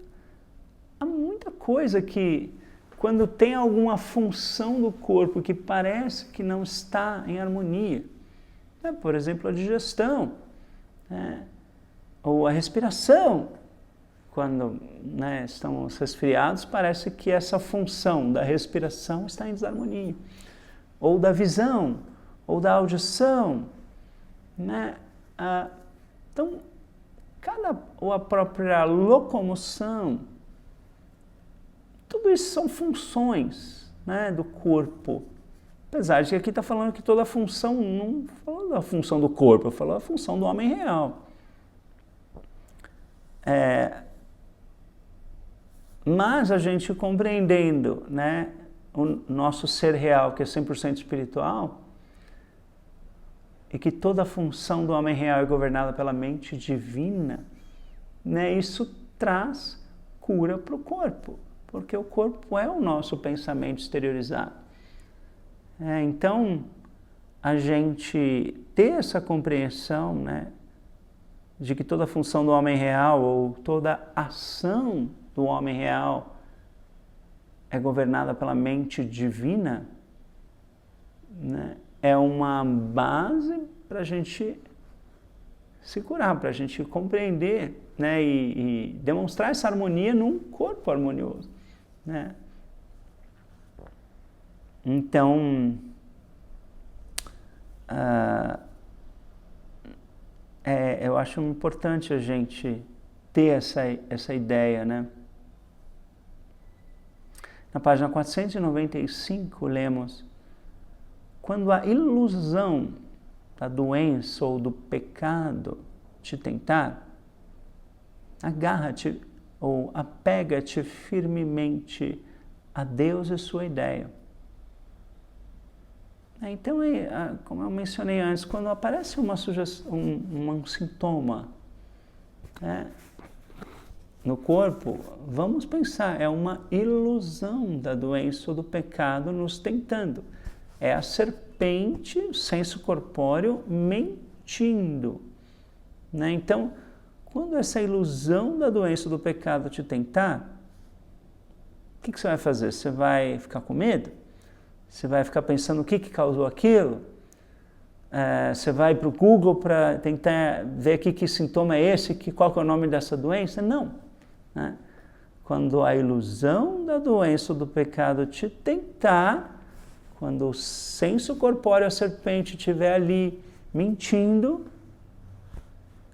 a muita coisa que, quando tem alguma função do corpo que parece que não está em harmonia, né? Por exemplo, a digestão, né? Ou a respiração, quando, né, estamos resfriados, parece que essa função da respiração está em desarmonia, ou da visão, ou da audição, né? Então, ou a própria locomoção, tudo isso são funções, né, do corpo. Apesar de que aqui está falando que toda a função, não falando da função do corpo, falou a função do homem real. Mas a gente compreendendo, né, o nosso ser real, que é 100% espiritual, e que toda a função do homem real é governada pela mente divina, né, isso traz cura para o corpo, porque o corpo é o nosso pensamento exteriorizado. Então, a gente ter essa compreensão, né, de que toda a função do homem real, ou toda ação do homem real é governada pela mente divina, né, é uma base para a gente se curar, para a gente compreender, né, e demonstrar essa harmonia num corpo harmonioso, né? Então, eu acho importante a gente ter essa ideia, né? Na página 495, lemos: quando a ilusão da doença ou do pecado te tentar, agarra-te ou apega-te firmemente a Deus e sua ideia. Então, como eu mencionei antes, quando aparece uma sugestão, um sintoma, né, no corpo, vamos pensar, é uma ilusão da doença ou do pecado nos tentando. É a serpente, o senso corpóreo, mentindo, né? Então, quando essa ilusão da doença ou do pecado te tentar, o que você vai fazer? Você vai ficar com medo? Você vai ficar pensando o que causou aquilo? Você vai para o Google para tentar ver que sintoma é esse, qual que é o nome dessa doença? Não. Né? Quando a ilusão da doença ou do pecado te tentar, quando o senso corpóreo, a serpente, estiver ali mentindo,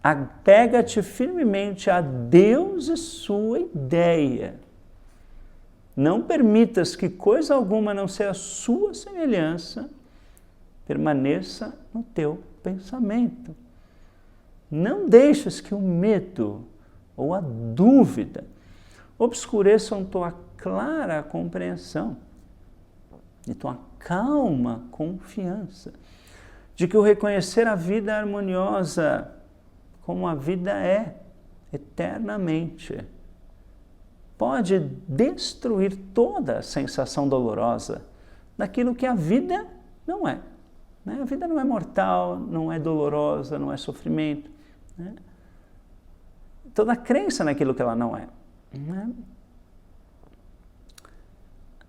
apega-te firmemente a Deus e sua ideia. Não permitas que coisa alguma, a não ser a sua semelhança, permaneça no teu pensamento. Não deixes que o medo ou a dúvida obscureçam tua clara compreensão e tua calma confiança de que o reconhecer a vida harmoniosa como a vida é eternamente pode destruir toda a sensação dolorosa daquilo que a vida não é. A vida não é mortal, não é dolorosa, não é sofrimento, né? Toda a crença naquilo que ela não é, né?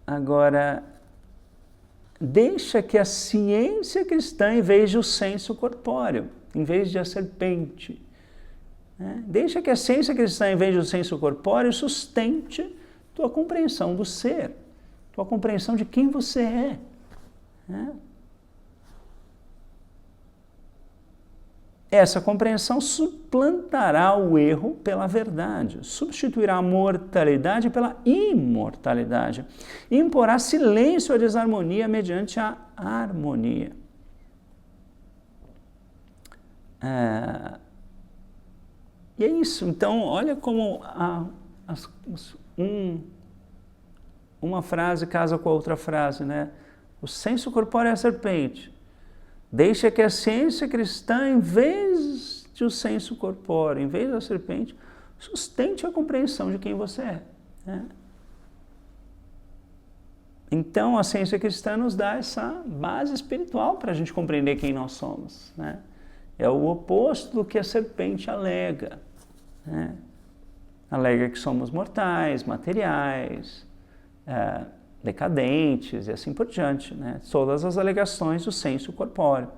Agora, deixa que a ciência cristã veja o senso corpóreo, em vez de a serpente. Deixa que a ciência cristã, em vez do senso corpóreo, sustente tua compreensão do ser, tua compreensão de quem você é. Essa compreensão suplantará o erro pela verdade, substituirá a mortalidade pela imortalidade e imporá silêncio à desarmonia mediante a harmonia. E é isso. Então, olha como uma frase casa com a outra frase, né? O senso corpóreo é a serpente. Deixa que a ciência cristã, em vez de o senso corpóreo, em vez da serpente, sustente a compreensão de quem você é. Né? Então, a ciência cristã nos dá essa base espiritual para a gente compreender quem nós somos. Né? É o oposto do que a serpente alega. Né? Alega que somos mortais, materiais, decadentes e assim por diante. Né? Todas as alegações do senso corpóreo.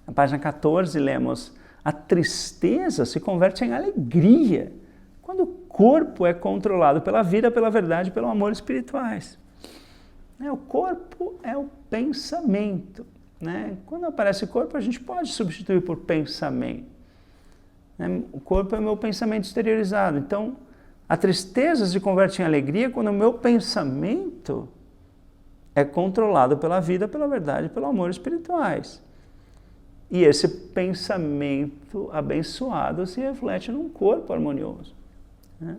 Na página 14, lemos: a tristeza se converte em alegria quando o corpo é controlado pela vida, pela verdade e pelo amor espirituais. O corpo é o pensamento. Né? Quando aparece corpo, a gente pode substituir por pensamento. Né? O corpo é o meu pensamento exteriorizado. Então, a tristeza se converte em alegria quando o meu pensamento é controlado pela vida, pela verdade e pelo amor espirituais. E esse pensamento abençoado se reflete num corpo harmonioso. Né?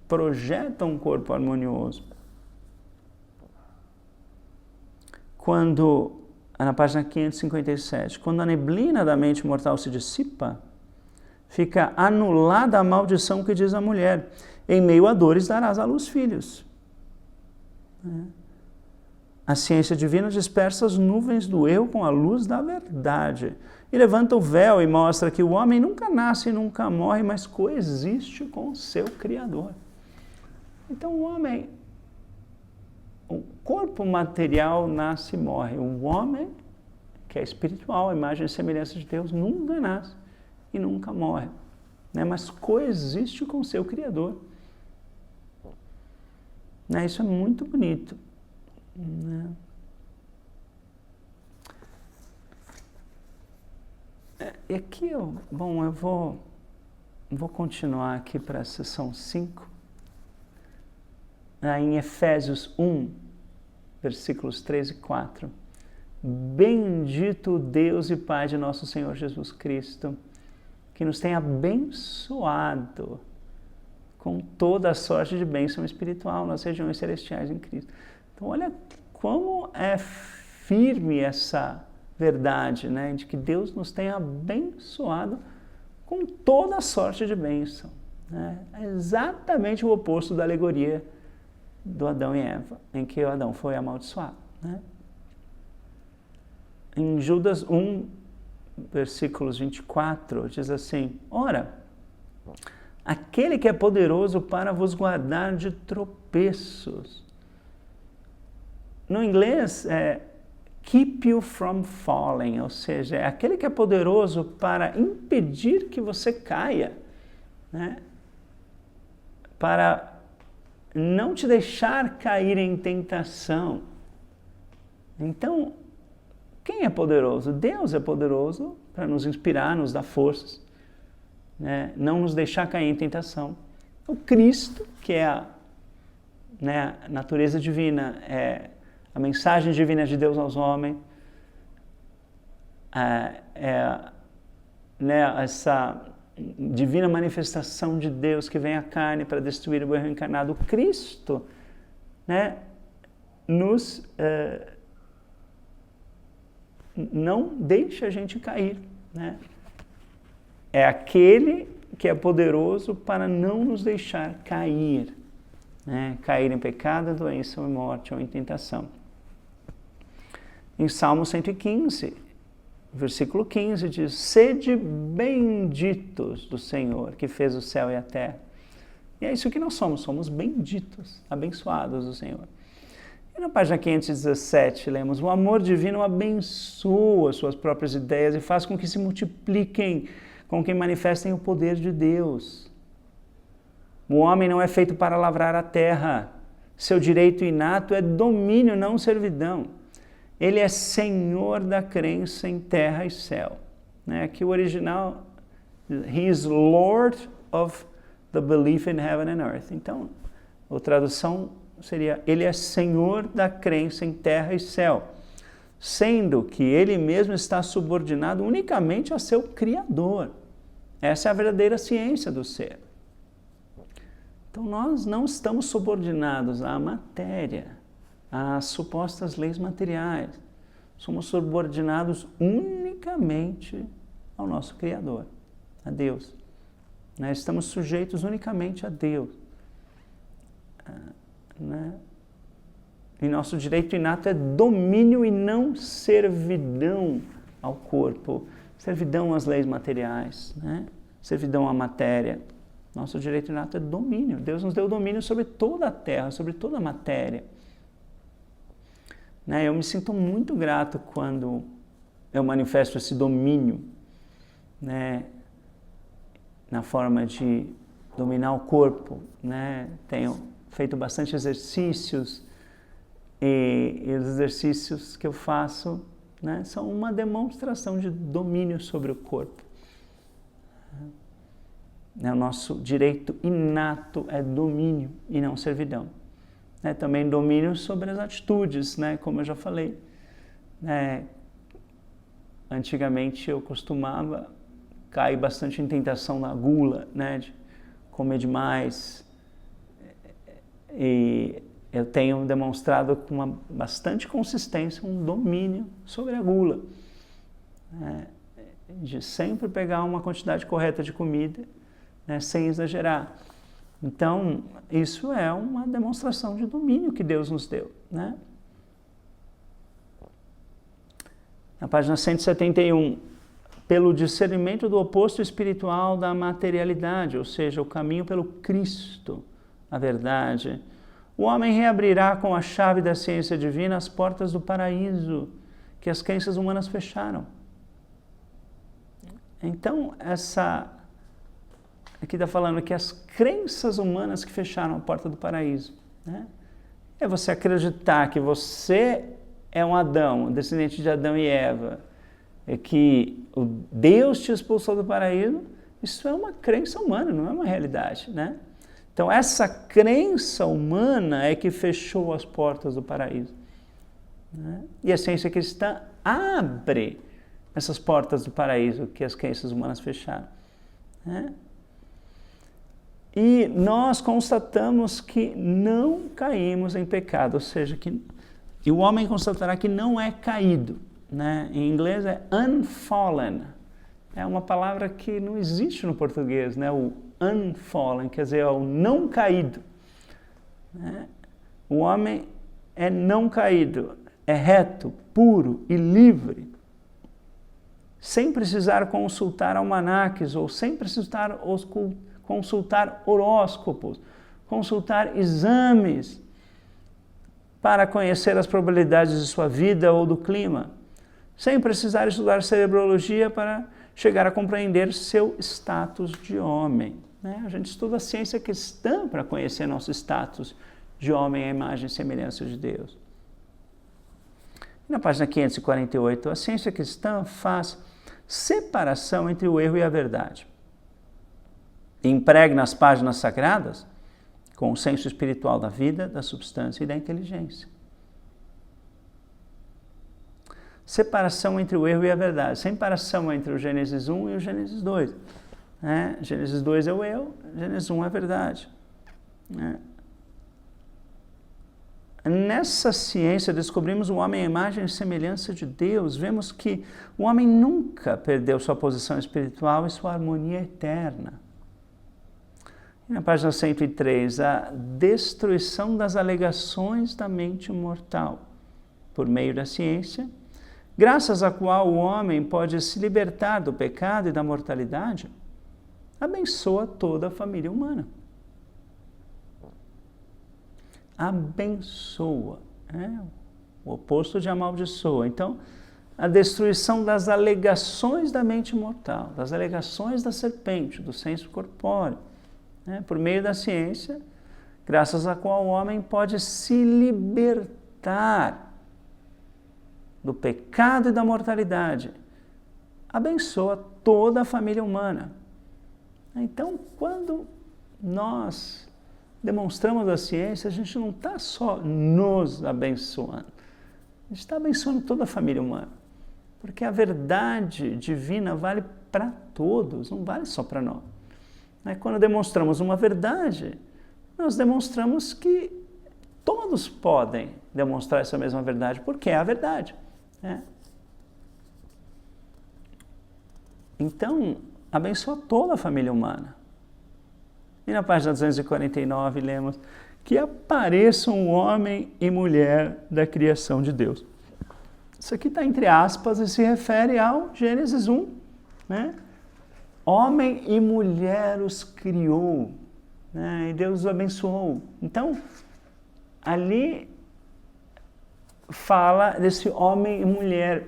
Projeta um corpo harmonioso. Quando, na página 557, quando a neblina da mente mortal se dissipa, fica anulada a maldição que diz a mulher: em meio a dores darás à luz filhos. A ciência divina dispersa as nuvens do erro com a luz da verdade e levanta o véu e mostra que o homem nunca nasce e nunca morre, mas coexiste com o seu Criador. Então o homem, o corpo material nasce e morre. O homem, que é espiritual, a imagem e semelhança de Deus, nunca nasce e nunca morre, né? Mas coexiste com o seu Criador. Né? Isso é muito bonito. Né? E aqui, eu vou continuar aqui para a sessão 5, em Efésios 1, versículos 3 e 4. Bendito Deus e Pai de nosso Senhor Jesus Cristo, que nos tem abençoado com toda a sorte de bênção espiritual nas regiões celestiais em Cristo. Então, olha como é firme essa verdade, né, de que Deus nos tem abençoado com toda a sorte de bênção. Né? É exatamente o oposto da alegoria do Adão e Eva, em que o Adão foi amaldiçoado. Né? Em Judas 1, versículos 24, diz assim: ora, aquele que é poderoso para vos guardar de tropeços. No inglês, keep you from falling, ou seja, é aquele que é poderoso para impedir que você caia, né? Para não te deixar cair em tentação. Então, quem é poderoso? Deus é poderoso para nos inspirar, nos dar forças, né? Não nos deixar cair em tentação. O Cristo, que é a natureza divina, a mensagem divina de Deus aos homens, essa divina manifestação de Deus que vem à carne para destruir o erro encarnado. O Cristo, né, não deixa a gente cair. Né? É aquele que é poderoso para não nos deixar cair. Né? Cair em pecado, doença ou morte ou em tentação. Em Salmo 115, versículo 15, diz: sede benditos do Senhor, que fez o céu e a terra. E é isso que nós somos benditos, abençoados do Senhor. E na página 517, lemos: o amor divino abençoa suas próprias ideias e faz com que se multipliquem, com que manifestem o poder de Deus. O homem não é feito para lavrar a terra. Seu direito inato é domínio, não servidão. Ele é senhor da crença em terra e céu. Aqui o original, he is Lord of the belief in heaven and earth. Então, a tradução seria: ele é senhor da crença em terra e céu, sendo que ele mesmo está subordinado unicamente a seu Criador. Essa é a verdadeira ciência do ser. Então, nós não estamos subordinados à matéria, às supostas leis materiais. Somos subordinados unicamente ao nosso Criador, a Deus. Nós estamos sujeitos unicamente a Deus. E nosso direito inato é domínio e não servidão ao corpo, servidão às leis materiais, né? Servidão à matéria. Nosso direito inato é domínio. Deus nos deu domínio sobre toda a terra, sobre toda a matéria. Eu me sinto muito grato quando eu manifesto esse domínio, na forma de dominar o corpo. Tenho feito bastante exercícios e os exercícios que eu faço são uma demonstração de domínio sobre o corpo. O nosso direito inato é domínio e não servidão. Também domínio sobre as atitudes, como eu já falei. Antigamente eu costumava cair bastante em tentação na gula, de comer demais. E eu tenho demonstrado com bastante consistência um domínio sobre a gula. De sempre pegar uma quantidade correta de comida, sem exagerar. Então, isso é uma demonstração de domínio que Deus nos deu. Na página 171, pelo discernimento do oposto espiritual da materialidade, ou seja, o caminho pelo Cristo, a verdade, o homem reabrirá com a chave da ciência divina as portas do paraíso que as crenças humanas fecharam. Então, aqui está falando que as crenças humanas que fecharam a porta do paraíso. É você acreditar que você é um Adão, um descendente de Adão e Eva, que o Deus te expulsou do paraíso, isso é uma crença humana, não é uma realidade. Então, essa crença humana é que fechou as portas do paraíso. E a ciência cristã abre essas portas do paraíso que as crenças humanas fecharam. E nós constatamos que não caímos em pecado, ou seja, e o homem constatará que não é caído. Em inglês é unfallen. É uma palavra que não existe no português, o unfallen, quer dizer, o não caído. O homem é não caído, é reto, puro e livre, sem precisar consultar almanaques ou sem precisar consultar horóscopos, consultar exames para conhecer as probabilidades de sua vida ou do clima, sem precisar estudar cerebrologia para chegar a compreender seu status de homem. A gente estuda a ciência cristã para conhecer nosso status de homem à imagem e semelhança de Deus. E na página 548, a ciência cristã faz separação entre o erro e a verdade. Impregna as páginas sagradas com o senso espiritual da vida, da substância e da inteligência. Separação entre o erro e a verdade. Separação entre o Gênesis 1 e o Gênesis 2. Gênesis 2 é o eu, Gênesis 1 é a verdade. Nessa ciência descobrimos o homem à imagem e semelhança de Deus. Vemos que o homem nunca perdeu sua posição espiritual e sua harmonia eterna. E na página 103, a destruição das alegações da mente mortal por meio da ciência, graças à qual o homem pode se libertar do pecado e da mortalidade, abençoa toda a família humana. Abençoa, o oposto de amaldiçoa. Então, a destruição das alegações da mente mortal, das alegações da serpente, do senso corpóreo, por meio da ciência, graças à qual o homem pode se libertar do pecado e da mortalidade, abençoa toda a família humana. Então, quando nós demonstramos a ciência, a gente não está só nos abençoando, a gente está abençoando toda a família humana, porque a verdade divina vale para todos, não vale só para nós. Quando demonstramos uma verdade, nós demonstramos que todos podem demonstrar essa mesma verdade, porque é a verdade. Né? Então, abençoa toda a família humana. E na página 249 lemos que apareçam o homem e mulher da criação de Deus. Isso aqui está entre aspas e se refere ao Gênesis 1. Né? Homem e mulher os criou, né? E Deus os abençoou. Então, ali fala desse homem e mulher.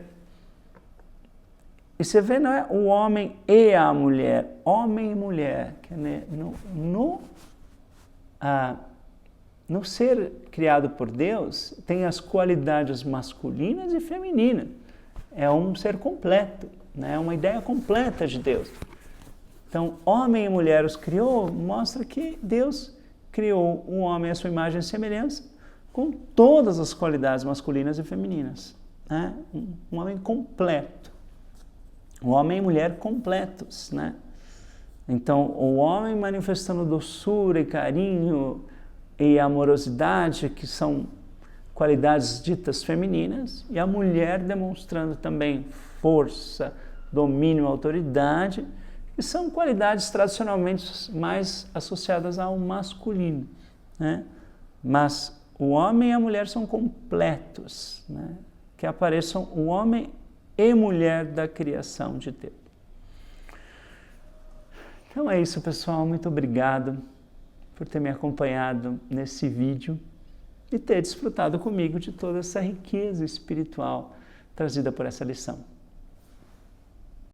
E você vê, não é o homem e a mulher, homem e mulher. Que no ser criado por Deus, tem as qualidades masculinas e femininas. É um ser completo, né? É uma ideia completa de Deus. Então, homem e mulher os criou, mostra que Deus criou o homem à sua imagem e semelhança, com todas as qualidades masculinas e femininas. Né? Um homem completo. O homem e mulher completos. Né? Então, o homem manifestando doçura e carinho e amorosidade, que são qualidades ditas femininas, e a mulher demonstrando também força, domínio, autoridade, que são qualidades tradicionalmente mais associadas ao masculino. Né? Mas o homem e a mulher são completos, né? Que apareçam o homem e mulher da criação de Deus. Então é isso, pessoal. Muito obrigado por ter me acompanhado nesse vídeo e ter desfrutado comigo de toda essa riqueza espiritual trazida por essa lição.